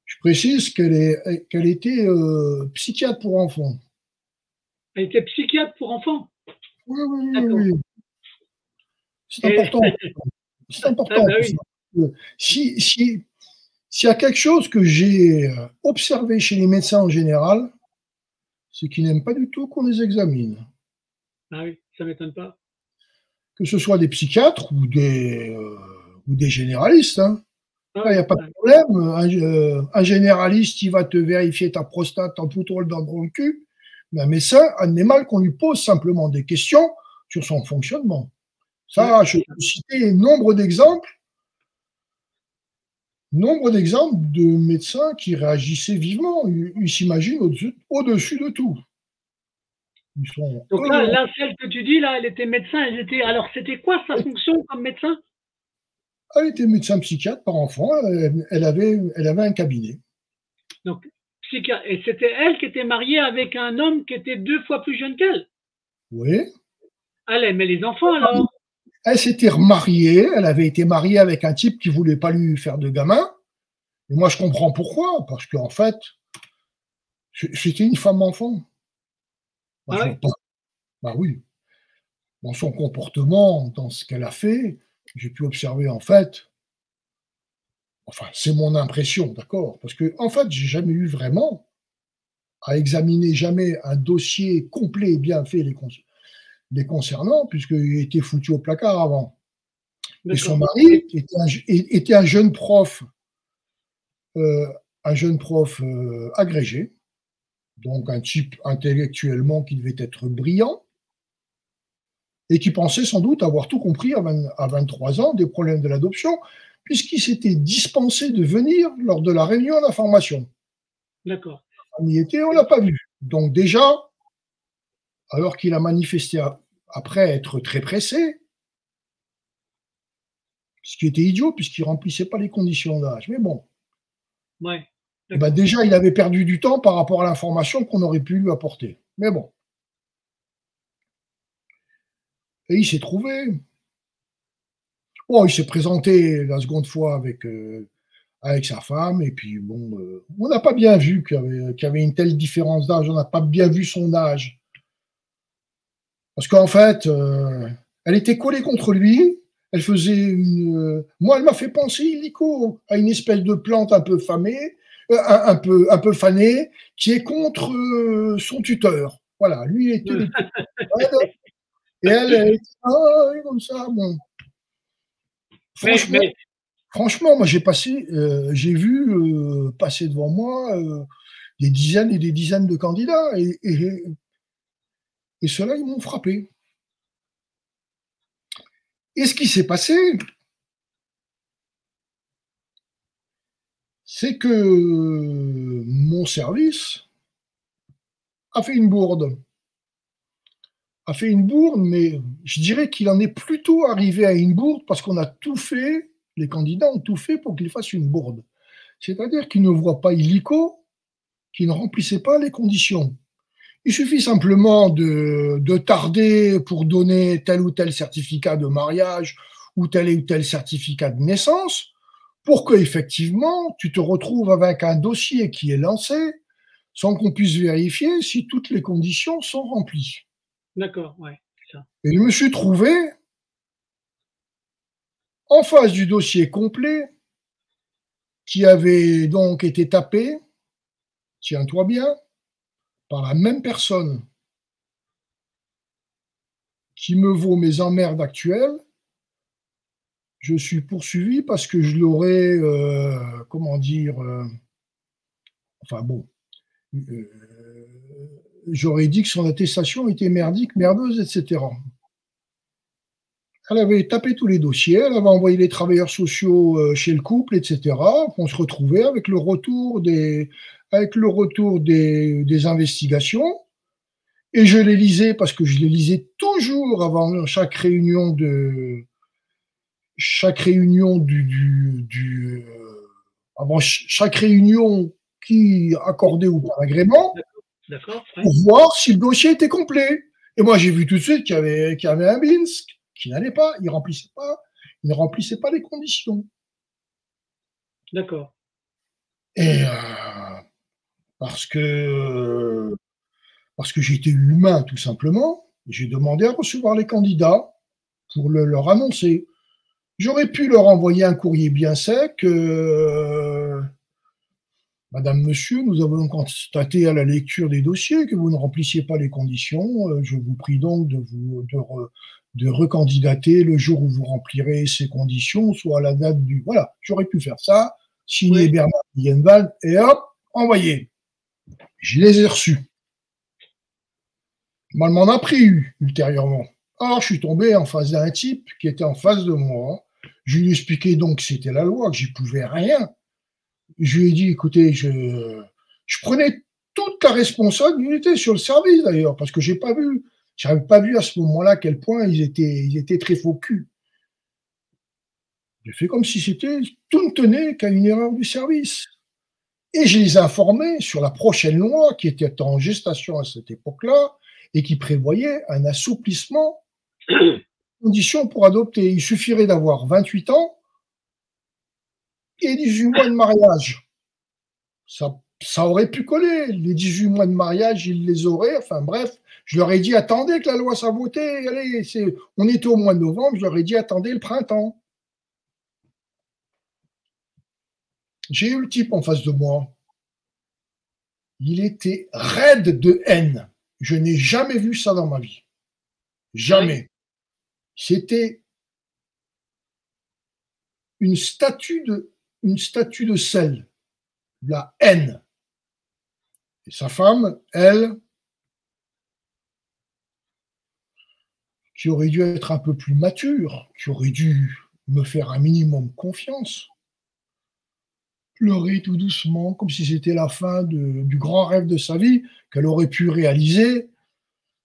je précise qu'elle était psychiatre pour enfants. Elle était psychiatre pour enfants. Oui. C'est important. C'est important. Ah, bah oui. S'il y a quelque chose que j'ai observé chez les médecins en général, c'est qu'ils n'aiment pas du tout qu'on les examine. Ah oui, ça ne m'étonne pas. Que ce soit des psychiatres ou des généralistes. Hein. Ah il n'y a pas de problème. Un généraliste, il va te vérifier ta prostate en foutant le dent dans le cul. Mais un médecin admet mal qu'on lui pose simplement des questions sur son fonctionnement. Ça, je peux citer nombre d'exemples de médecins qui réagissaient vivement. Ils s'imaginent au-dessus de tout. Ils sont Donc là, heureux. celle que tu dis, là, elle était médecin. Alors, c'était quoi sa fonction comme médecin? Elle était médecin psychiatre par enfant. Elle avait un cabinet. Donc, et c'était elle qui était mariée avec un homme qui était 2 fois plus jeune qu'elle. Oui. Elle aimait les enfants, alors. Elle s'était remariée. Elle avait été mariée avec un type qui voulait pas lui faire de gamin. Et moi, je comprends pourquoi. Parce qu'en fait, c'était une femme enfant. Moi, Ah je oui? vois pas. Bah oui. Dans son comportement, dans ce qu'elle a fait, j'ai pu observer en fait. Enfin, c'est mon impression, d'accord? Parce que en fait, j'ai jamais eu vraiment à examiner jamais un dossier complet et bien fait les concernant, puisqu'il était foutu au placard avant. Et son D'accord. mari était euh, un jeune prof agrégé, donc un type intellectuellement qui devait être brillant, et qui pensait sans doute avoir tout compris à 23 ans des problèmes de l'adoption, puisqu'il s'était dispensé de venir lors de la réunion d'information. D'accord. On y était, on l'a pas vu. Donc déjà, alors qu'il a manifesté après être très pressé, ce qui était idiot puisqu'il remplissait pas les conditions d'âge. Mais bon, Ouais. et ben D'accord. déjà, il avait perdu du temps par rapport à l'information qu'on aurait pu lui apporter. Mais bon, et il s'est trouvé. Bon, il s'est présenté la seconde fois avec sa femme, et puis bon, on n'a pas bien vu qu'il y avait une telle différence d'âge, on n'a pas bien vu son âge. Parce qu'en fait, elle était collée contre lui, elle faisait moi, elle m'a fait penser, illico, à une espèce de plante un peu famée, un peu fanée, qui est contre son tuteur. Voilà, lui il était le tuteur. Et elle était comme ça. Bon. Mais, Franchement, mais, franchement, moi j'ai vu passer devant moi des dizaines et des dizaines de candidats, et ceux-là, ils m'ont frappé. Et ce qui s'est passé, c'est que mon service a fait une bourde. A fait une bourde, mais je dirais qu'il en est plutôt arrivé à une bourde parce qu'on a tout fait, les candidats ont tout fait pour qu'il fasse une bourde. C'est-à-dire qu'ils ne voient pas illico, qu'ils ne remplissaient pas les conditions. Il suffit simplement de tarder pour donner tel ou tel certificat de mariage ou tel certificat de naissance pour que effectivement tu te retrouves avec un dossier qui est lancé sans qu'on puisse vérifier si toutes les conditions sont remplies. d'accord, ouais, c'est ça. Et je me suis trouvé en face du dossier complet qui avait donc été tapé, tiens-toi bien, par la même personne qui me vaut mes emmerdes actuelles. Je suis poursuivi parce que je l'aurais, comment dire, enfin bon, euh, j'aurais dit que son attestation était merdique, merdeuse, etc. Elle avait tapé tous les dossiers, elle avait envoyé les travailleurs sociaux chez le couple, etc. On se retrouvait avec le retour des investigations. Et je les lisais parce que je les lisais toujours avant avant chaque réunion qui Oui, accordait ou par agrément d'accord, d'accord, pour ouais, voir si le dossier était complet. Et moi, j'ai vu tout de suite qu'il y avait un BINS qui n'allait pas, il ne remplissait pas les conditions. d'accord. Et parce que parce que j'étais humain tout simplement, j'ai demandé à recevoir les candidats pour leur annoncer. J'aurais pu leur envoyer un courrier bien sec. Madame, Monsieur, nous avons constaté à la lecture des dossiers que vous ne remplissiez pas les conditions. Je vous prie donc de recandidater le jour où vous remplirez ces conditions, soit à la date du. Voilà, j'aurais pu faire ça, signé Oui, Bernard Dienwald, et hop, envoyé. Je les ai reçus. Moi, elle m'en a pris ultérieurement. Alors, je suis tombé en face d'un type qui était en face de moi. Je lui ai expliqué donc que c'était la loi, que j'y pouvais rien. Je lui ai dit, écoutez, je prenais toute la responsabilité sur le service d'ailleurs, parce que j'avais pas vu à ce moment-là à quel point ils étaient très faux cul. J'ai fait comme si tout ne tenait qu'à une erreur du service. Et je les ai informés sur la prochaine loi qui était en gestation à cette époque-là et qui prévoyait un assouplissement des conditions pour adopter. Il suffirait d'avoir 28 ans et 18 mois de mariage. Ça aurait pu coller. Les 18 mois de mariage, ils les auraient. Enfin bref, je leur ai dit, attendez que la loi soit votée. Allez, on était au mois de novembre, je leur ai dit, attendez le printemps. J'ai eu le type en face de moi. Il était raide de haine. Je n'ai jamais vu ça dans ma vie. Jamais. C'était une statue de sel. La haine. Et sa femme, elle, qui aurait dû être un peu plus mature, qui aurait dû me faire un minimum confiance, pleurer tout doucement, comme si c'était la fin du grand rêve de sa vie qu'elle aurait pu réaliser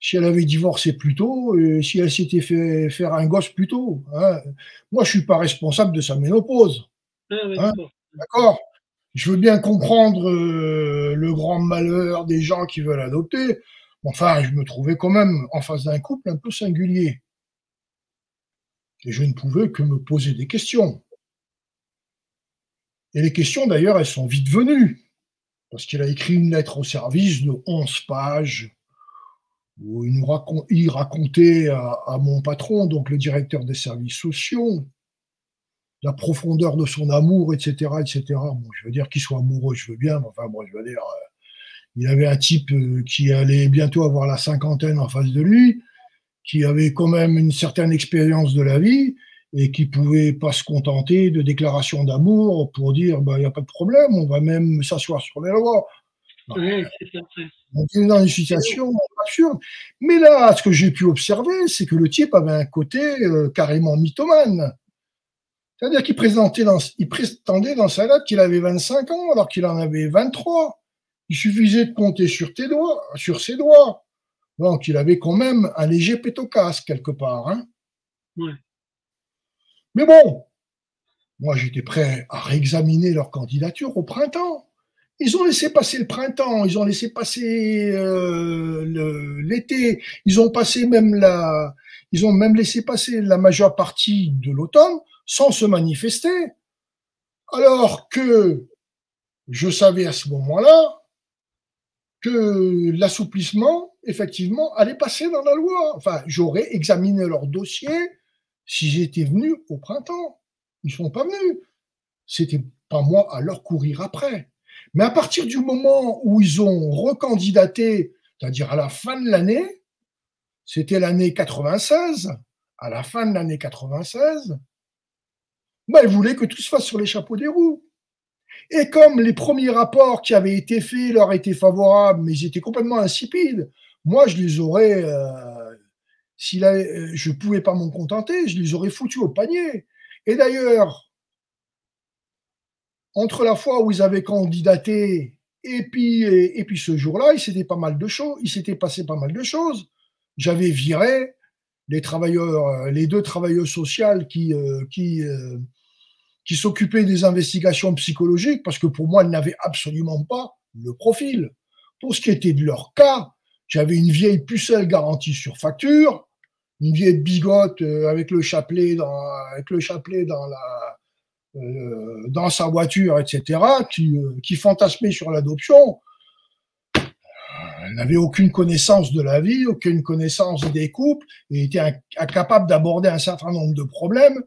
si elle avait divorcé plus tôt et si elle s'était fait faire un gosse plus tôt. Hein. Moi, je ne suis pas responsable de sa ménopause. Hein. D'accord. Je veux bien comprendre le grand malheur des gens qui veulent adopter. Enfin, je me trouvais quand même en face d'un couple un peu singulier. Et je ne pouvais que me poser des questions. Et les questions, d'ailleurs, elles sont vite venues. Parce qu'il a écrit une lettre au service de 11 pages où il racontait à mon patron, donc le directeur des services sociaux, la profondeur de son amour, etc., etc. Bon, je veux dire qu'il soit amoureux, je veux bien, mais enfin, bon, je veux dire, il avait un type qui allait bientôt avoir la cinquantaine en face de lui, qui avait quand même une certaine expérience de la vie et qui pouvait pas se contenter de déclarations d'amour pour dire, bah, il n'y a pas de problème, on va même s'asseoir sur les lois. On est dans une situation absurde. Mais là, ce que j'ai pu observer, c'est que le type avait un côté carrément mythomane. C'est-à-dire qu'il prétendait dans sa lettre qu'il avait 25 ans alors qu'il en avait 23. Il suffisait de compter sur ses doigts. Donc, il avait quand même un léger pétocasse quelque part. Hein. Ouais. Mais bon, moi j'étais prêt à réexaminer leur candidature au printemps. Ils ont laissé passer le printemps, ils ont laissé passer l'été, ils ont même laissé passer la majeure partie de l'automne sans se manifester. Alors que je savais à ce moment-là que l'assouplissement, effectivement, allait passer dans la loi. Enfin, j'aurais examiné leur dossier si j'étais venu au printemps. Ils ne sont pas venus. C'était pas moi à leur courir après. Mais à partir du moment où ils ont recandidaté, c'est-à-dire à la fin de l'année, c'était l'année 96, à la fin de l'année 96, ben, ils voulaient que tout se fasse sur les chapeaux des roues. Et comme les premiers rapports qui avaient été faits leur étaient favorables, mais ils étaient complètement insipides, moi, je les aurais, je ne pouvais pas m'en contenter, je les aurais foutus au panier. Et d'ailleurs, entre la fois où ils avaient candidaté et puis ce jour-là, il s'était passé pas mal de choses. J'avais viré les deux travailleuses sociales qui s'occupaient des investigations psychologiques, parce que pour moi, elles n'avaient absolument pas le profil. Pour ce qui était de leur cas, j'avais une vieille pucelle garantie sur facture, une vieille bigote avec le chapelet dans sa voiture, etc., qui fantasmait sur l'adoption. Elle n'avait aucune connaissance de la vie, aucune connaissance des couples, et était incapable d'aborder un certain nombre de problèmes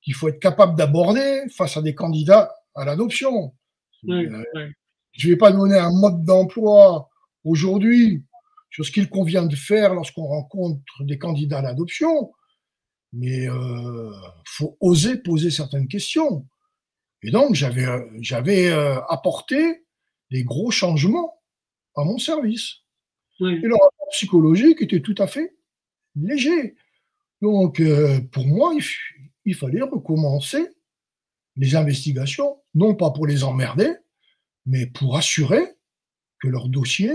qu'il faut être capable d'aborder face à des candidats à l'adoption. Je ne vais pas donner un mode d'emploi aujourd'hui sur ce qu'il convient de faire lorsqu'on rencontre des candidats à l'adoption, mais faut oser poser certaines questions. Et donc, j'avais apporté des gros changements à mon service. Et le rapport psychologique était tout à fait léger. Donc, pour moi, il fallait recommencer les investigations, non pas pour les emmerder, mais pour assurer que leur dossier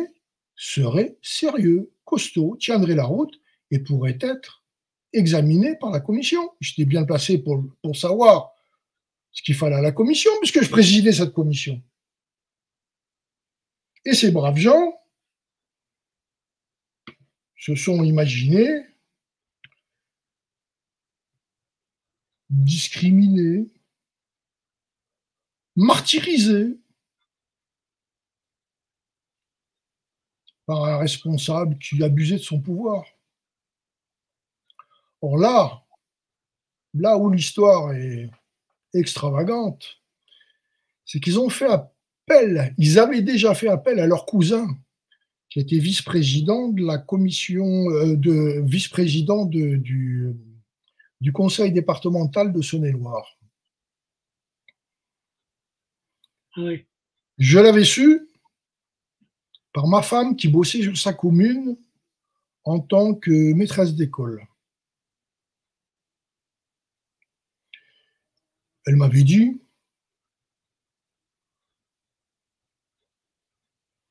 serait sérieux, costaud, tiendrait la route et pourrait être examiné par la commission. J'étais bien placé pour savoir ce qu'il fallait à la commission, puisque je présidais cette commission. Et ces braves gens se sont imaginés discriminés, martyrisés par un responsable qui abusait de son pouvoir. Or là où l'histoire est extravagante, c'est qu'ils ont fait appel, ils avaient déjà fait appel à leur cousin, qui était vice-président de la commission, vice-président du conseil départemental de Saône-et-Loire. Oui. Je l'avais su par ma femme qui bossait sur sa commune en tant que maîtresse d'école. Elle m'avait dit,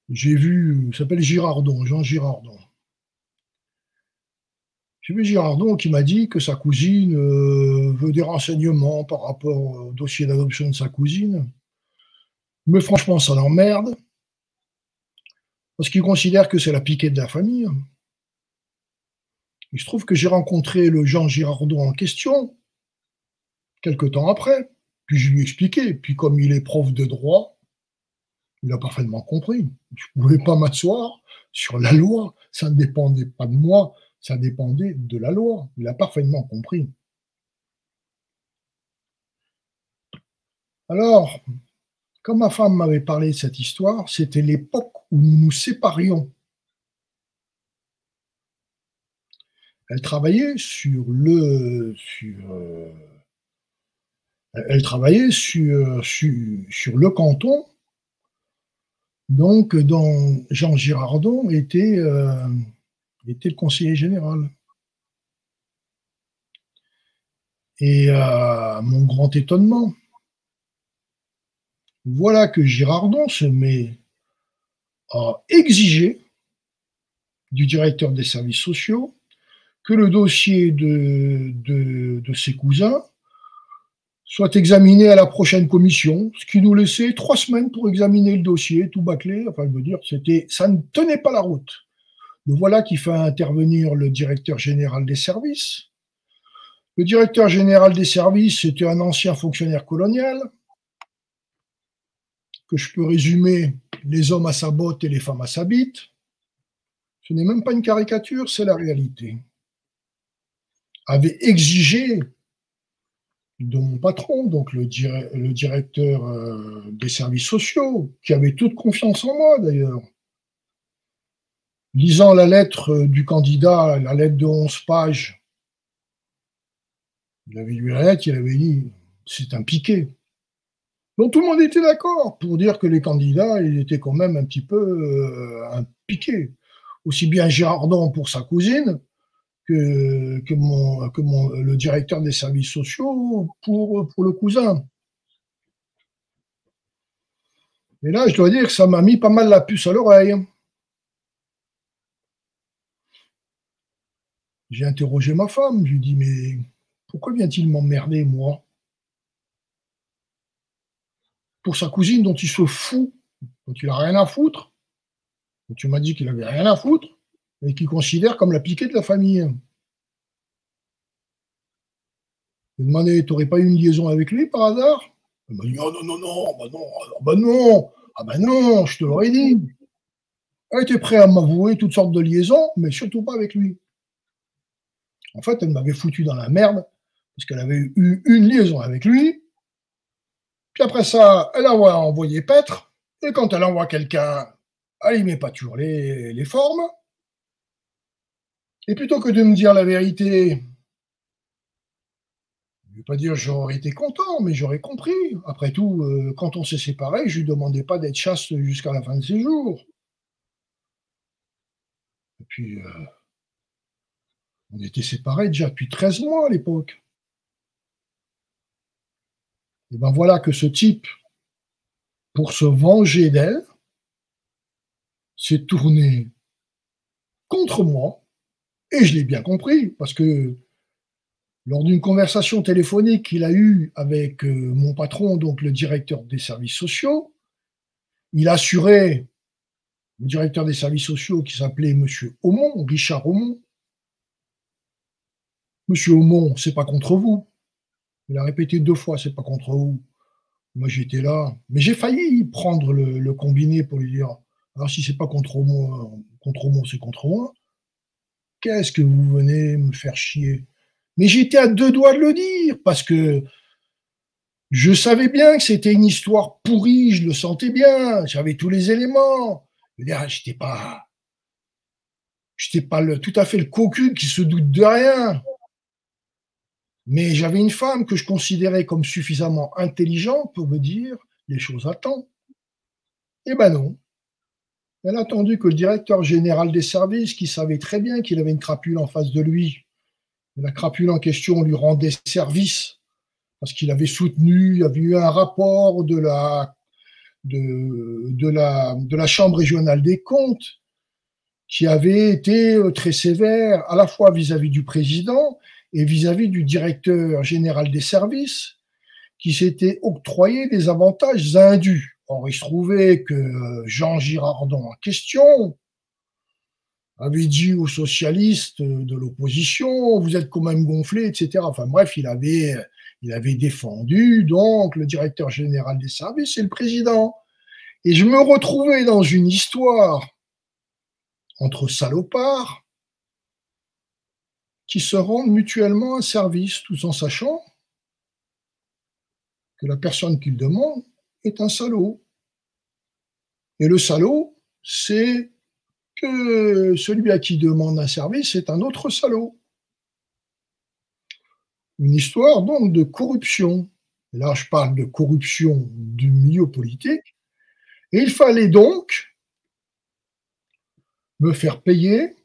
j'ai vu, il s'appelle Girardon, Jean Girardon. J'ai vu Girardon qui m'a dit que sa cousine veut des renseignements par rapport au dossier d'adoption de sa cousine. Mais franchement, ça l'emmerde. Parce qu'il considère que c'est la piquée de la famille. Il se trouve que j'ai rencontré le Jean Girardon en question, quelque temps après. Puis je lui ai expliqué. Puis comme il est prof de droit, il a parfaitement compris. Je ne pouvais pas m'asseoir sur la loi. Ça ne dépendait pas de moi, ça dépendait de la loi. Il a parfaitement compris. Alors, quand ma femme m'avait parlé de cette histoire, c'était l'époque où nous nous séparions. Elle travaillait elle travaillait sur le canton, donc dont Jean Girardon était le conseiller général. Et à mon grand étonnement, voilà que Girardon se met à exiger du directeur des services sociaux que le dossier de ses cousins soit examiné à la prochaine commission, ce qui nous laissait 3 semaines pour examiner le dossier, tout bâclé. Enfin, je veux dire, ça ne tenait pas la route. Le voilà qui fait intervenir le directeur général des services. Le directeur général des services, c'était un ancien fonctionnaire colonial, que je peux résumer les hommes à sa botte et les femmes à sa bite. Ce n'est même pas une caricature, c'est la réalité. Avait exigé de mon patron, donc le directeur des services sociaux, qui avait toute confiance en moi d'ailleurs. Lisant la lettre du candidat, la lettre de 11 pages, il avait lu la lettre, il avait dit c'est un piqué. Donc tout le monde était d'accord pour dire que les candidats, ils étaient quand même un petit peu un piqué. Aussi bien Girardon pour sa cousine que le directeur des services sociaux pour le cousin. Et là, je dois dire que ça m'a mis pas mal la puce à l'oreille. J'ai interrogé ma femme, je lui ai dit, mais pourquoi vient-il m'emmerder, moi? Pour sa cousine dont il se fout, dont il n'a rien à foutre, dont tu m'as dit qu'il n'avait rien à foutre, et qu'il considère comme la piquée de la famille. Je lui ai demandé, tu n'aurais pas eu une liaison avec lui par hasard? Elle m'a dit, oh non, non, non, bah non, je te l'aurais dit. Elle était prête à m'avouer toutes sortes de liaisons, mais surtout pas avec lui. En fait, elle m'avait foutu dans la merde, parce qu'elle avait eu une liaison avec lui, puis après ça, elle a envoyé paître, et quand elle envoie quelqu'un, elle y met pas toujours les formes. Et plutôt que de me dire la vérité, je ne vais pas dire j'aurais été content, mais j'aurais compris. Après tout, quand on s'est séparés, je ne lui demandais pas d'être chaste jusqu'à la fin de ses jours. Et puis, on était séparés déjà depuis 13 mois à l'époque. Et ben voilà que ce type, pour se venger d'elle, s'est tourné contre moi, et je l'ai bien compris, parce que lors d'une conversation téléphonique qu'il a eue avec mon patron, donc le directeur des services sociaux, il assurait, le directeur des services sociaux qui s'appelait Monsieur Aumont, Richard Aumont, Monsieur Aumont, c'est pas contre vous. Il a répété 2 fois, c'est pas contre vous. Moi, j'étais là. Mais j'ai failli prendre le combiné pour lui dire, alors si c'est pas contre moi, c'est contre moi. Qu'est-ce que vous venez me faire chier? Mais j'étais à 2 doigts de le dire, parce que je savais bien que c'était une histoire pourrie, je le sentais bien, j'avais tous les éléments. Je veux dire, j'étais pas tout à fait le cocu qui se doute de rien. Mais j'avais une femme que je considérais comme suffisamment intelligente pour me dire les choses à temps. Eh ben non. Elle a attendu que le directeur général des services, qui savait très bien qu'il avait une crapule en face de lui, la crapule en question lui rendait service parce qu'il avait soutenu, il y avait eu un rapport de la Chambre régionale des comptes qui avait été très sévère à la fois vis-à-vis du président et vis-à-vis du directeur général des services, qui s'était octroyé des avantages indus. Or, il se trouvait que Jean Girardon en question avait dit aux socialistes de l'opposition, vous êtes quand même gonflés, etc. Enfin bref, il avait défendu donc le directeur général des services et le président. Et je me retrouvais dans une histoire entre salopards qui se rendent mutuellement un service, tout en sachant que la personne qu'il demande est un salaud. Et le salaud, c'est que celui à qui demande un service est un autre salaud. Une histoire donc de corruption. Et là, je parle de corruption du milieu politique. Et il fallait donc me faire payer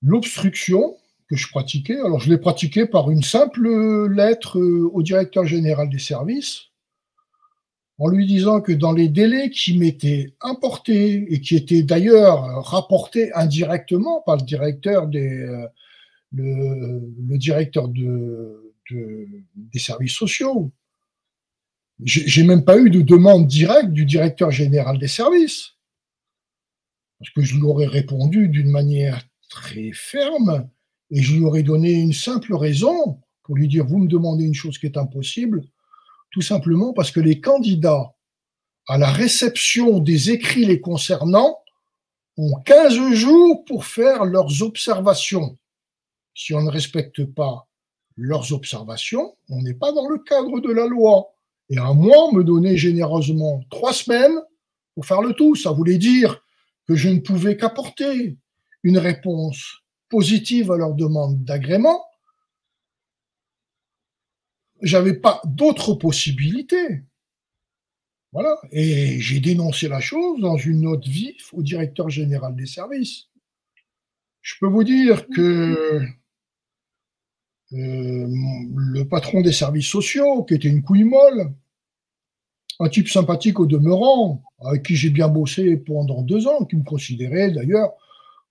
l'obstruction que je pratiquais. Alors, je l'ai pratiquée par une simple lettre au directeur général des services, en lui disant que dans les délais qui m'étaient importés et qui étaient d'ailleurs rapportés indirectement par le directeur des services sociaux, j'ai même pas eu de demande directe du directeur général des services, parce que je lui aurais répondu d'une manière très ferme et je lui aurais donné une simple raison pour lui dire, vous me demandez une chose qui est impossible, tout simplement parce que les candidats à la réception des écrits les concernant ont 15 jours pour faire leurs observations. Si on ne respecte pas leurs observations, on n'est pas dans le cadre de la loi. Et à moi, me donner généreusement 3 semaines pour faire le tout. Ça voulait dire que je ne pouvais qu'apporter une réponse positive à leur demande d'agrément. J'avais pas d'autre possibilité. Voilà. Et j'ai dénoncé la chose dans une note vive au directeur général des services. Je peux vous dire que le patron des services sociaux, qui était une couille molle, un type sympathique au demeurant, avec qui j'ai bien bossé pendant 2 ans, qui me considérait d'ailleurs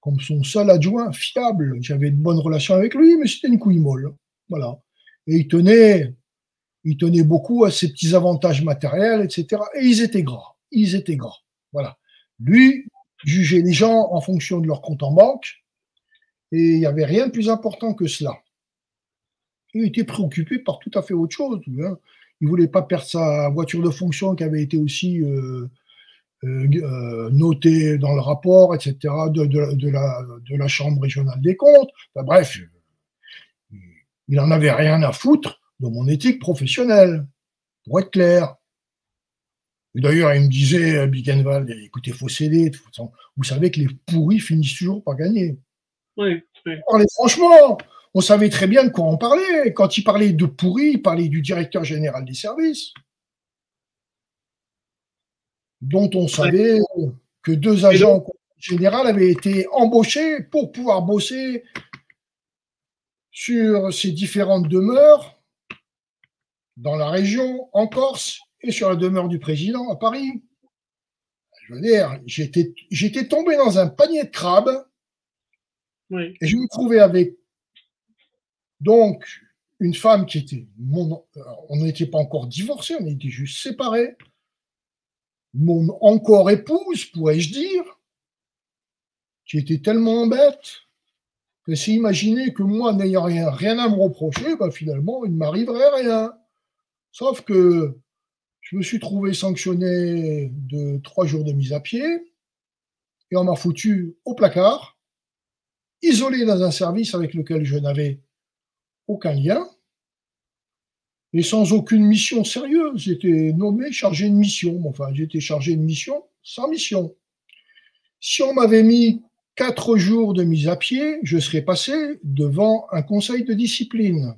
comme son seul adjoint fiable. J'avais de bonnes relations avec lui, mais c'était une couille molle. Voilà. Et il tenait beaucoup à ses petits avantages matériels, etc. Et ils étaient gras. Ils étaient gras. Voilà. Lui jugeait les gens en fonction de leur compte en banque, et il n'y avait rien de plus important que cela. Il était préoccupé par tout à fait autre chose. Hein. Il ne voulait pas perdre sa voiture de fonction qui avait été aussi notée dans le rapport, etc., de la Chambre régionale des comptes. Enfin, bref, il n'en avait rien à foutre de mon éthique professionnelle, pour être clair. Et d'ailleurs, il me disait, Bickenwald, écoutez, il faut céder. Vous savez que les pourris finissent toujours par gagner. Oui, oui. Franchement, on savait très bien de quoi on parlait. Quand il parlait de pourri, il parlait du directeur général des services, dont on savait que 2 agents généraux avaient été embauchés pour pouvoir bosser sur ces différentes demeures dans la région, en Corse, et sur la demeure du président à Paris. Je veux dire, j'étais tombé dans un panier de crabes Oui. et je me trouvais avec donc une femme qui était on n'était pas encore divorcés, on était juste séparés, mon encore épouse, pourrais-je dire, qui était tellement bête que c'est imaginer que moi, n'ayant rien à me reprocher, bah, finalement, il ne m'arriverait rien. Sauf que je me suis trouvé sanctionné de 3 jours de mise à pied et on m'a foutu au placard, isolé dans un service avec lequel je n'avais aucun lien et sans aucune mission sérieuse. J'étais nommé chargé de mission. Enfin, j'étais chargé de mission sans mission. Si on m'avait mis 4 jours de mise à pied, je serais passé devant un conseil de discipline.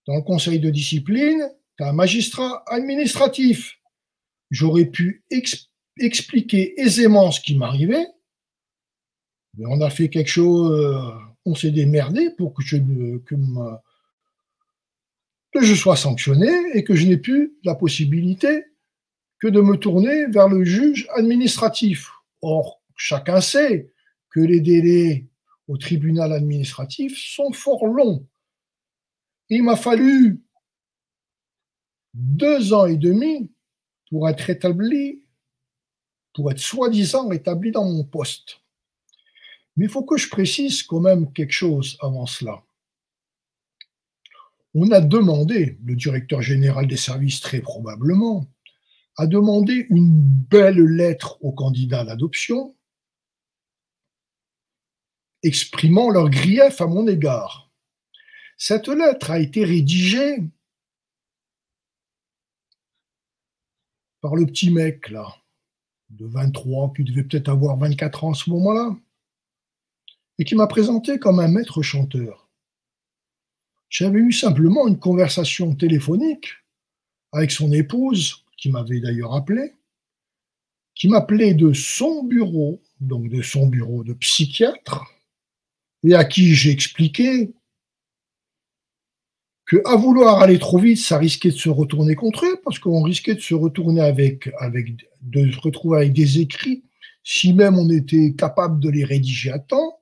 Dans le conseil de discipline, tu as un magistrat administratif. J'aurais pu expliquer aisément ce qui m'arrivait, mais on a fait quelque chose, on s'est démerdé pour que je sois sanctionné et que je n'ai plus la possibilité que de me tourner vers le juge administratif. Or, chacun sait que les délais au tribunal administratif sont fort longs. Il m'a fallu 2 ans et demi pour être rétabli, pour être soi-disant rétabli dans mon poste. Mais il faut que je précise quand même quelque chose avant cela. On a demandé, le directeur général des services très probablement, a demandé une belle lettre aux candidats à l'adoption exprimant leur grief à mon égard. Cette lettre a été rédigée par le petit mec là, de 23, qui devait peut-être avoir 24 ans à ce moment-là, et qui m'a présenté comme un maître chanteur. J'avais eu simplement une conversation téléphonique avec son épouse, qui m'avait d'ailleurs appelé, qui m'appelait de son bureau, donc de son bureau de psychiatre, et à qui j'ai expliqué qu'à vouloir aller trop vite, ça risquait de se retourner contre eux, parce qu'on risquait de se retourner de se retrouver avec des écrits, si même on était capable de les rédiger à temps,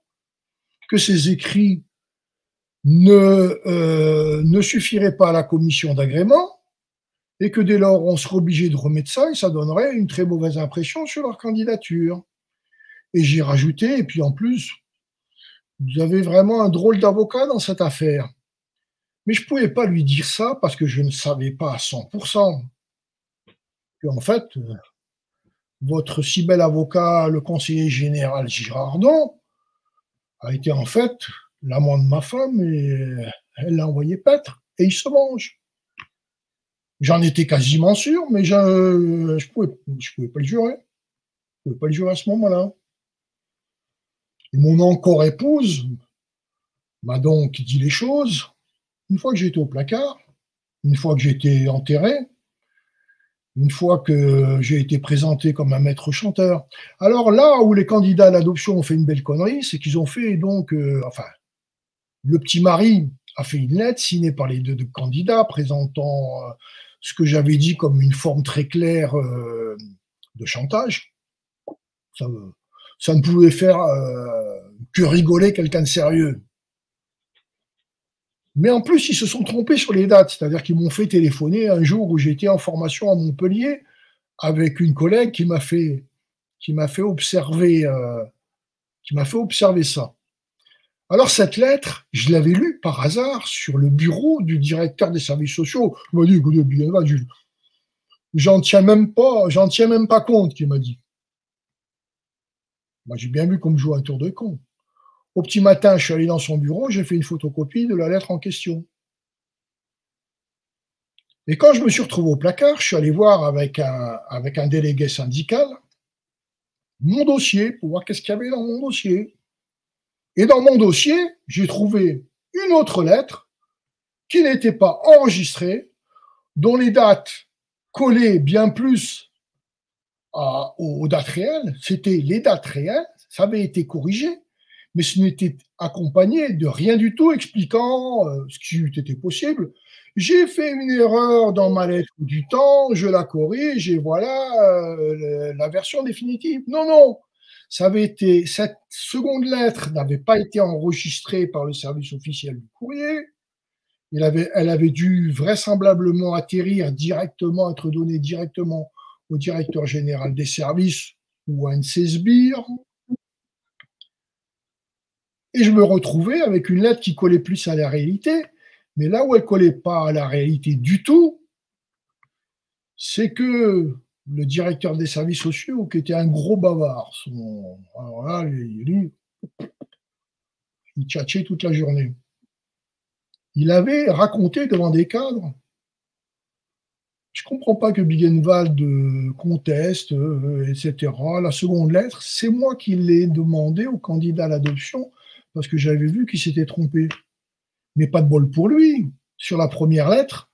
que ces écrits ne suffiraient pas à la commission d'agrément, et que dès lors, on serait obligé de remettre ça, et ça donnerait une très mauvaise impression sur leur candidature. Et j'ai rajouté, et puis en plus, vous avez vraiment un drôle d'avocat dans cette affaire. Mais je ne pouvais pas lui dire ça parce que je ne savais pas à 100% que, en fait, votre si bel avocat, le conseiller général Girardon, a été en fait l'amant de ma femme et elle l'a envoyé paître et il se venge. J'en étais quasiment sûr, mais je ne pouvais pas le jurer. Je ne pouvais pas le jurer à ce moment-là. Et mon encore épouse m'a donc dit les choses. Une fois que j'étais au placard, une fois que j'étais enterré, une fois que j'ai été présenté comme un maître chanteur. Alors là où les candidats à l'adoption ont fait une belle connerie, c'est qu'ils ont fait donc, le petit mari a fait une lettre signée par les deux candidats présentant ce que j'avais dit comme une forme très claire de chantage. Ça ne pouvait faire que rigoler quelqu'un de sérieux. Mais en plus, ils se sont trompés sur les dates, c'est-à-dire qu'ils m'ont fait téléphoner un jour où j'étais en formation à Montpellier avec une collègue qui m'a fait observer ça. Alors cette lettre, je l'avais lue par hasard sur le bureau du directeur des services sociaux. Il m'a dit, écoutez, j'en tiens même pas compte, qu'il m'a dit. Moi, j'ai bien vu qu'on me joue un tour de con. Au petit matin, je suis allé dans son bureau, j'ai fait une photocopie de la lettre en question. Et quand je me suis retrouvé au placard, je suis allé voir avec un délégué syndical mon dossier pour voir qu'est-ce qu'il y avait dans mon dossier. Et dans mon dossier, j'ai trouvé une autre lettre qui n'était pas enregistrée, dont les dates collaient bien plus aux dates réelles. C'était les dates réelles, ça avait été corrigé, mais ce n'était accompagné de rien du tout expliquant ce qui eût été possible. J'ai fait une erreur dans ma lettre du temps, je la corrige et voilà la version définitive. Non, non, cette seconde lettre n'avait pas été enregistrée par le service officiel du courrier. Elle avait dû vraisemblablement atterrir directement, être donnée directement au directeur général des services ou à un de ses sbires. Et je me retrouvais avec une lettre qui collait plus à la réalité. Mais là où elle ne collait pas à la réalité du tout, c'est que le directeur des services sociaux, qui était un gros bavard, alors là, il tchatchait toute la journée. Il avait raconté devant des cadres. Je ne comprends pas que Biggenwald conteste, etc. La seconde lettre, c'est moi qui l'ai demandé au candidat à l'adoption parce que j'avais vu qu'il s'était trompé. Mais pas de bol pour lui. Sur la première lettre,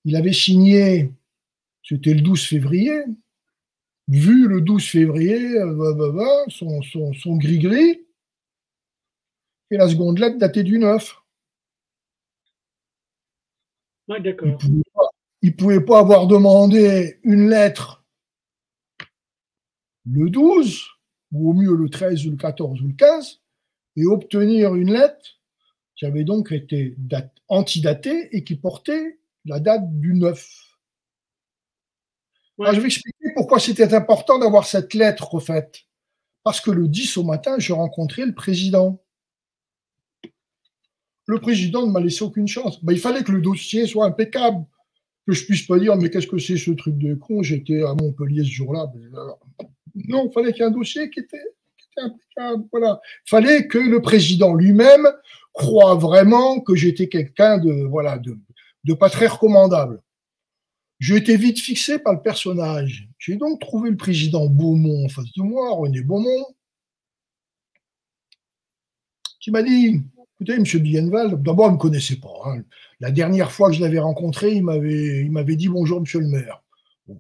il avait signé, c'était le 12 février, vu le 12 février, son gris-gris, et la seconde lettre datée du 9. Ouais, d'accord. Il ne pouvait pas avoir demandé une lettre le 12, ou au mieux le 13, ou le 14, ou le 15, et obtenir une lettre qui avait donc été antidatée et qui portait la date du 9. Ouais. Alors, je vais expliquer pourquoi c'était important d'avoir cette lettre refaite. Parce que le 10 au matin, je rencontrais le président. Le président ne m'a laissé aucune chance. Il fallait que le dossier soit impeccable, que je puisse pas dire mais qu'est-ce que c'est ce truc de con, j'étais à Montpellier ce jour-là. Non, il fallait qu'il y ait un dossier qui était impeccable. Voilà. Il fallait que le président lui-même croit vraiment que j'étais quelqu'un de pas très recommandable. J'ai été vite fixé par le personnage. J'ai donc trouvé le président Beaumont en face de moi, René Beaumont, qui m'a dit, écoutez, M. Biggenwald, d'abord, il ne me connaissait pas. Hein. La dernière fois que je l'avais rencontré, il m'avait dit bonjour, monsieur le maire. Bon,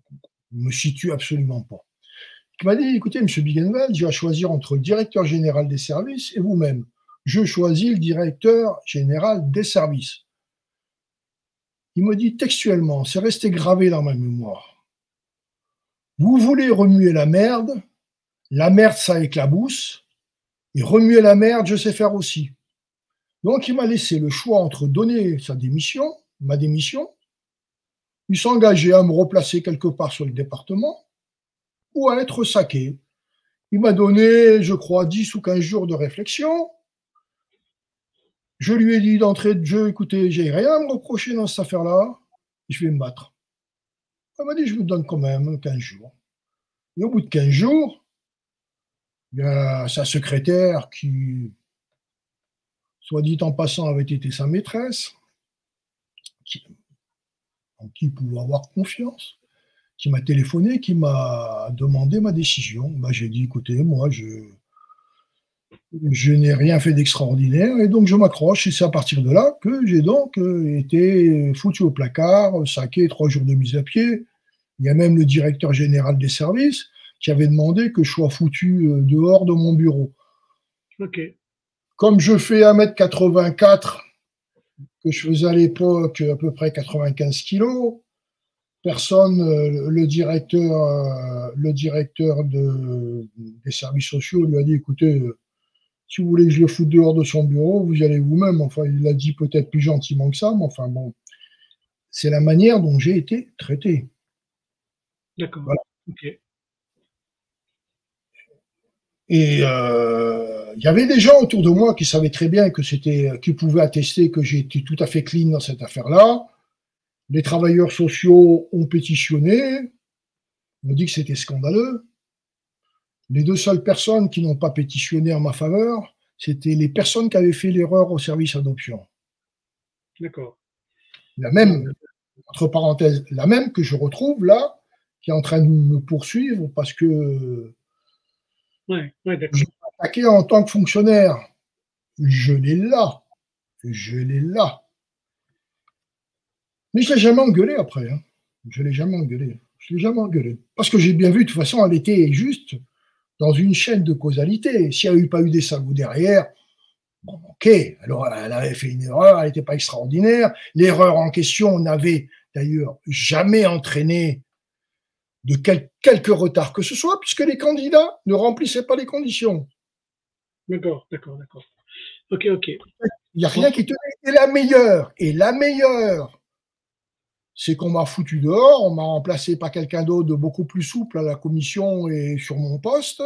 il ne me situe absolument pas. Il m'a dit, écoutez, M. Biggenwald, j'ai à choisir entre le directeur général des services et vous-même. Je choisis le directeur général des services. Il me dit textuellement, c'est resté gravé dans ma mémoire. Vous voulez remuer la merde ça éclabousse, et remuer la merde, je sais faire aussi. Donc il m'a laissé le choix entre donner ma démission, il s'engageait à me replacer quelque part sur le département, ou à être saqué. Il m'a donné, je crois, 10 ou 15 jours de réflexion. Je lui ai dit d'entrée de jeu, écoutez, j'ai rien à me reprocher dans cette affaire-là, je vais me battre. Il m'a dit, je vous donne quand même 15 jours. Et au bout de 15 jours, il y a sa secrétaire qui, soit dit en passant, avait été sa maîtresse, en qui il pouvait avoir confiance, qui m'a téléphoné, qui m'a demandé ma décision. J'ai dit, écoutez, moi, je n'ai rien fait d'extraordinaire et donc je m'accroche. Et c'est à partir de là que j'ai donc été foutu au placard, saqué, 3 jours de mise à pied. Il y a même le directeur général des services qui avait demandé que je sois foutu dehors de mon bureau. Ok. Comme je fais 1m84, que je faisais à l'époque à peu près 95 kilos, personne, le directeur des services sociaux lui a dit, écoutez, si vous voulez que je le foute dehors de son bureau, vous y allez vous-même. Enfin, il l'a dit peut-être plus gentiment que ça, mais enfin bon, c'est la manière dont j'ai été traité. D'accord. Voilà. Ok. Et il y avait des gens autour de moi qui savaient très bien qui pouvaient attester que j'étais tout à fait clean dans cette affaire-là. Les travailleurs sociaux ont pétitionné, on dit que c'était scandaleux. Les 2 seules personnes qui n'ont pas pétitionné en ma faveur, c'était les personnes qui avaient fait l'erreur au service adoption. D'accord. La même, entre parenthèses, la même que je retrouve là, qui est en train de me poursuivre parce que je l'ai attaqué en tant que fonctionnaire. Je l'ai là. Mais je ne l'ai jamais engueulé après. Hein. Je ne l'ai jamais engueulé. Parce que j'ai bien vu, de toute façon, elle était juste. dans une chaîne de causalité. S'il n'y avait pas eu des salauds derrière, bon, ok, alors elle avait fait une erreur, elle n'était pas extraordinaire. L'erreur en question n'avait d'ailleurs jamais entraîné de quelque retard que ce soit, puisque les candidats ne remplissaient pas les conditions. D'accord. Ok. Il n'y a rien qui tenait. Et la meilleure, c'est qu'on m'a foutu dehors, on m'a remplacé par quelqu'un d'autre de beaucoup plus souple à la commission et sur mon poste.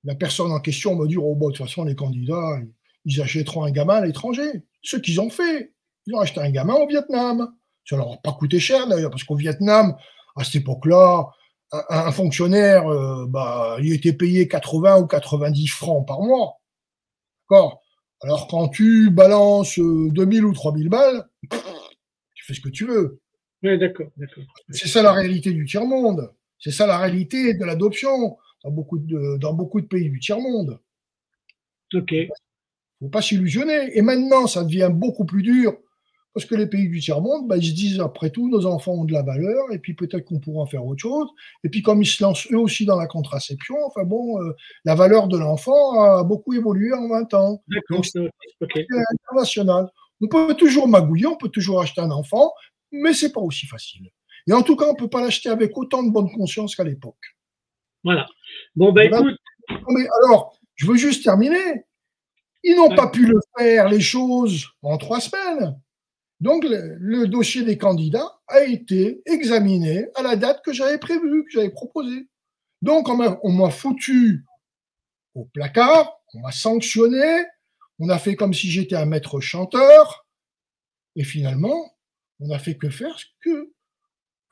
La personne en question m'a dit, oh, bon, de toute façon, les candidats, ils achèteront un gamin à l'étranger. Ce qu'ils ont fait. Ils ont acheté un gamin au Vietnam. Ça leur a pas coûté cher, d'ailleurs, parce qu'au Vietnam, à cette époque-là, un fonctionnaire, il était payé 80 ou 90 francs par mois. D'accord. Alors, quand tu balances 2000 ou 3000 balles, tu fais ce que tu veux. Oui, d'accord. C'est ça la réalité du tiers-monde. C'est ça la réalité de l'adoption dans beaucoup de pays du tiers-monde. Ok. Il ne faut pas s'illusionner. Et maintenant, ça devient beaucoup plus dur parce que les pays du tiers-monde, ils se disent, après tout, nos enfants ont de la valeur et puis peut-être qu'on pourra en faire autre chose. Et puis comme ils se lancent eux aussi dans la contraception, la valeur de l'enfant a beaucoup évolué en 20 ans. D'accord. Donc, c'est Ok. international. On peut toujours magouiller, on peut toujours acheter un enfant, mais c'est pas aussi facile. Et en tout cas, on ne peut pas l'acheter avec autant de bonne conscience qu'à l'époque. Voilà. Bon, voilà. Écoute. Mais alors, je veux juste terminer. Ils n'ont pas pu le faire, les choses, en 3 semaines. Donc, le dossier des candidats a été examiné à la date que j'avais prévue, que j'avais proposée. Donc, on m'a foutu au placard, on m'a sanctionné, on a fait comme si j'étais un maître chanteur, et finalement, on n'a fait que faire ce que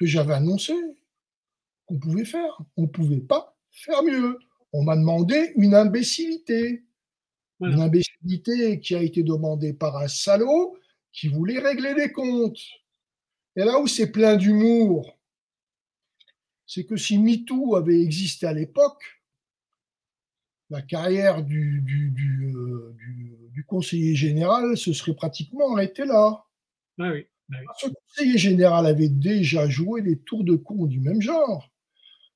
j'avais annoncé qu'on pouvait faire. On ne pouvait pas faire mieux. On m'a demandé une imbécilité. Voilà. Une imbécilité qui a été demandée par un salaud qui voulait régler les comptes. Et là où c'est plein d'humour, c'est que si MeToo avait existé à l'époque, la carrière du conseiller général se serait pratiquement arrêtée là. Ah oui. Ce conseiller général avait déjà joué des tours de con du même genre.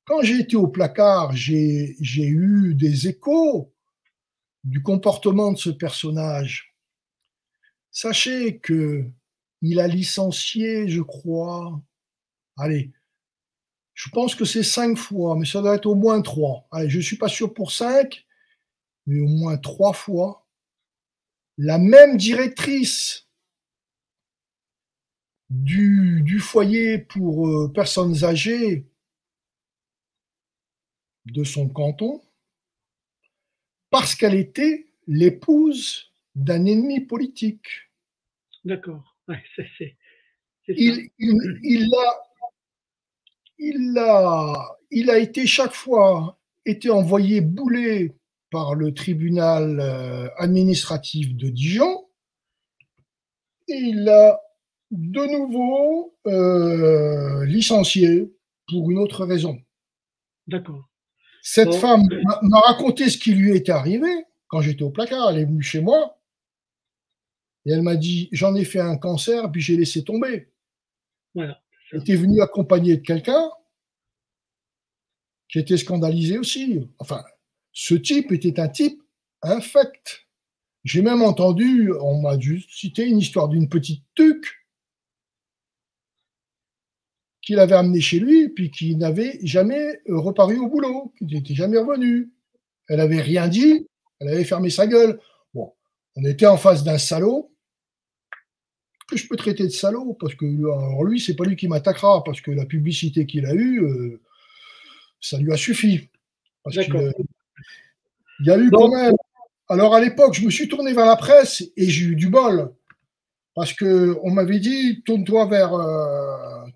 Quand j'ai été au placard, j'ai eu des échos du comportement de ce personnage. Sachez qu'il a licencié, je crois, je pense que c'est 5 fois, mais ça doit être au moins 3. Allez, je ne suis pas sûr pour 5, mais au moins 3 fois. La même directrice du foyer pour personnes âgées de son canton, parce qu'elle était l'épouse d'un ennemi politique. D'accord. Ouais, il a été chaque fois été envoyé bouler par le tribunal administratif de Dijon et il a de nouveau licencié pour une autre raison. D'accord. Cette femme m'a raconté ce qui lui était arrivé quand j'étais au placard. Elle est venue chez moi et elle m'a dit, j'en ai fait un cancer puis j'ai laissé tomber. Voilà. Elle était venue accompagnée de quelqu'un qui était scandalisé aussi. Enfin, ce type était un type infect. J'ai même entendu, on m'a cité une histoire d'une petite tuque qu'il avait amenée chez lui, puis qui n'avait jamais reparu au boulot, qui n'était jamais revenu. Elle n'avait rien dit, elle avait fermé sa gueule. Bon, on était en face d'un salaud, que je peux traiter de salaud, parce que alors lui, c'est pas lui qui m'attaquera, parce que la publicité qu'il a eue, ça lui a suffi. Parce qu'il y a eu quand même. Alors à l'époque, je me suis tourné vers la presse et j'ai eu du bol. Parce qu'on m'avait dit, tourne-toi vers un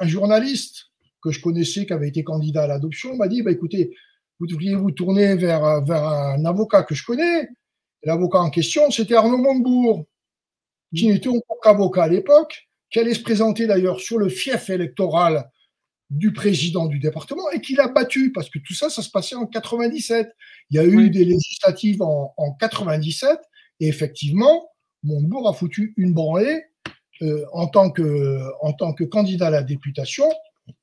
journaliste que je connaissais, qui avait été candidat à l'adoption. On m'a dit, écoutez, vous devriez vous tourner vers un avocat que je connais. Et l'avocat en question, c'était Arnaud Montebourg, qui n'était encore qu'avocat à l'époque, qui allait se présenter d'ailleurs sur le fief électoral du président du département et qui l'a battu, parce que tout ça, ça se passait en 97. Il y a eu des législatives en 97 et effectivement, Montebourg a foutu une branlée en tant que candidat à la députation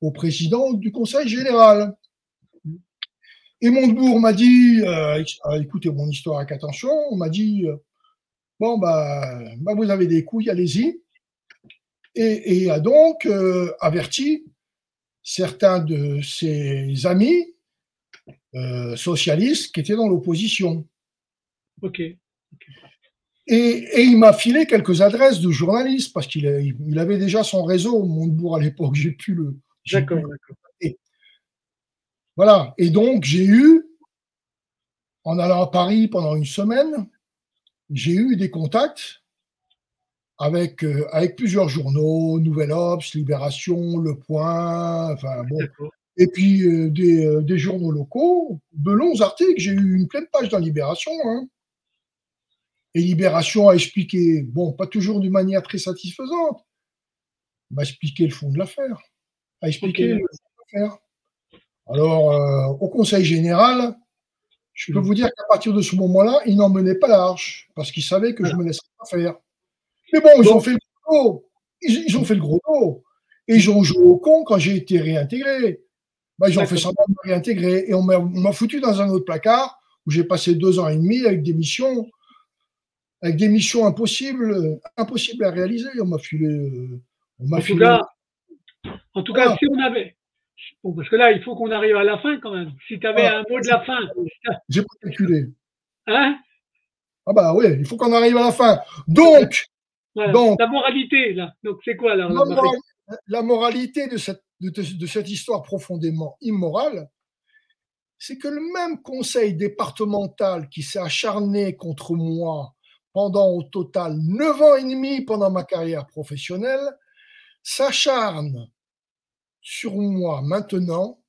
au président du Conseil général. Et Montebourg m'a dit, écoutez mon histoire avec attention, on m'a dit, bon, vous avez des couilles, allez-y. Et a donc averti certains de ses amis socialistes qui étaient dans l'opposition. Ok. Et il m'a filé quelques adresses de journalistes parce qu'il avait déjà son réseau, Montebourg à l'époque. J'ai pu le. D'accord. Et voilà. Et donc, j'ai eu, en allant à Paris pendant une semaine, j'ai eu des contacts avec plusieurs journaux, Nouvelle Obs, Libération, Le Point, enfin bon. Et puis des journaux locaux, de longs articles. J'ai eu une pleine page dans Libération. Hein. Et Libération a expliqué, bon, pas toujours d'une manière très satisfaisante, m'a expliqué le fond de l'affaire. A expliqué le fond de l'affaire. Alors, au Conseil général, je peux vous dire qu'à partir de ce moment-là, ils n'en menaient pas large, parce qu'ils savaient que je ne me laisserais pas faire. Mais bon, ils ont fait le gros dos. Ils ont fait le gros dos. Et ils ont joué au con quand j'ai été réintégré. Ils ont fait semblant de me réintégrer. Et on m'a foutu dans un autre placard où j'ai passé 2 ans et demi avec des missions impossibles à réaliser. On m'a filé. En tout cas, si on avait. Bon, parce que là, il faut qu'on arrive à la fin quand même. Si tu avais un mot de la fin. J'ai pas calculé. Hein? Ah bah oui, il faut qu'on arrive à la fin. Donc, la moralité, là. Donc, c'est quoi alors la moralité de cette histoire profondément immorale, c'est que le même conseil départemental qui s'est acharné contre moi pendant au total 9 ans et demi pendant ma carrière professionnelle, s'acharne sur moi maintenant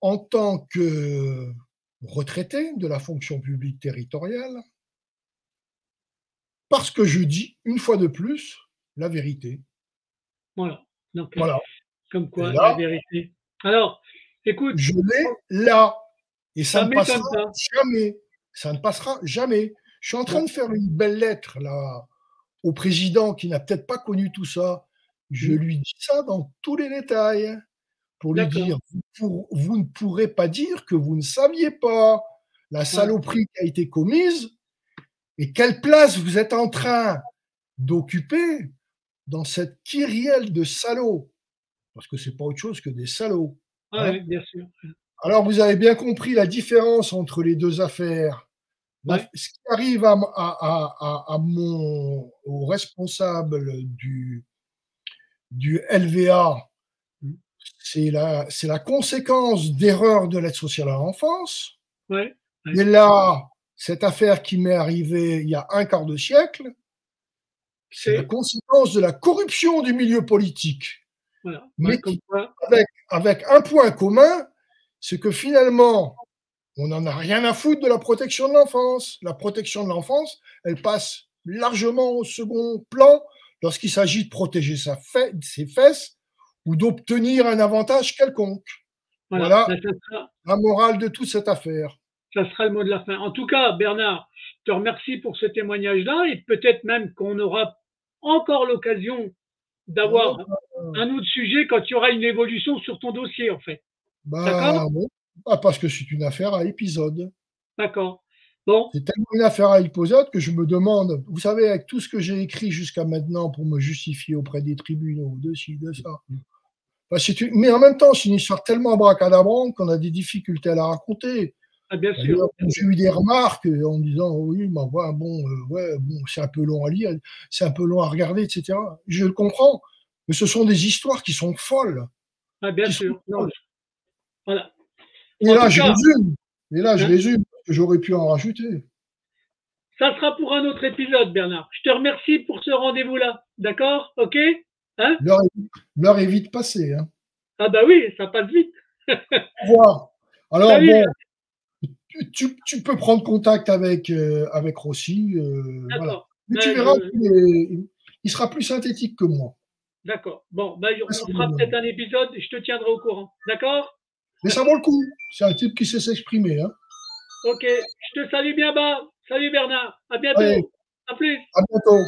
en tant que retraité de la fonction publique territoriale, parce que je dis, une fois de plus, la vérité. Voilà. Donc, voilà. Comme quoi, là, la vérité. Alors, écoute. Je l'ai là. Et ça ne passera pas. jamais. Ça ne passera jamais. Je suis en train de faire une belle lettre là au président qui n'a peut-être pas connu tout ça. Je lui dis ça dans tous les détails pour lui dire vous ne pourrez pas dire que vous ne saviez pas la saloperie qui a été commise et quelle place vous êtes en train d'occuper dans cette kyrielle de salauds. Parce que c'est pas autre chose que des salauds. Oui, bien sûr. Alors, vous avez bien compris la différence entre les deux affaires. Ce qui arrive au responsable du LVA, c'est la conséquence d'erreurs de l'aide sociale à l'enfance. Et là, cette affaire qui m'est arrivée il y a un quart de siècle, c'est la conséquence de la corruption du milieu politique. Voilà. Mais avec un point commun, c'est que finalement, on n'en a rien à foutre de la protection de l'enfance. La protection de l'enfance, elle passe largement au second plan lorsqu'il s'agit de protéger ses fesses ou d'obtenir un avantage quelconque. Voilà la morale de toute cette affaire. Ça sera le mot de la fin. En tout cas, Bernard, je te remercie pour ce témoignage-là et peut-être même qu'on aura encore l'occasion d'avoir un autre sujet quand il y aura une évolution sur ton dossier, en fait. D'accord ? Parce que c'est une affaire à épisode. D'accord. Bon. C'est tellement une affaire à épisode que je me demande, vous savez, avec tout ce que j'ai écrit jusqu'à maintenant pour me justifier auprès des tribunaux, de ci, de ça. Mais en même temps, c'est une histoire tellement abracadabrante qu'on a des difficultés à la raconter. Ah, bien sûr. J'ai eu des remarques en disant oui, c'est un peu long à lire, c'est un peu long à regarder, etc. Je le comprends, mais ce sont des histoires qui sont folles. Ah, bien sûr. Voilà. Et là, je résume, parce que j'aurais pu en rajouter. Ça sera pour un autre épisode, Bernard. Je te remercie pour ce rendez-vous-là. D'accord ? Ok ? Hein ? L'heure est vite passée. Hein. Ah bah oui, ça passe vite. Au revoir. Alors bon, tu peux prendre contact avec Rossi. Voilà. Mais tu verras il sera plus synthétique que moi. D'accord. Bon, on fera peut-être un épisode et je te tiendrai au courant. D'accord ? Mais ça vaut le coup. C'est un type qui sait s'exprimer. Hein. Ok. Je te salue bien bas. Salut Bernard. À bientôt. Allez. À plus. À bientôt.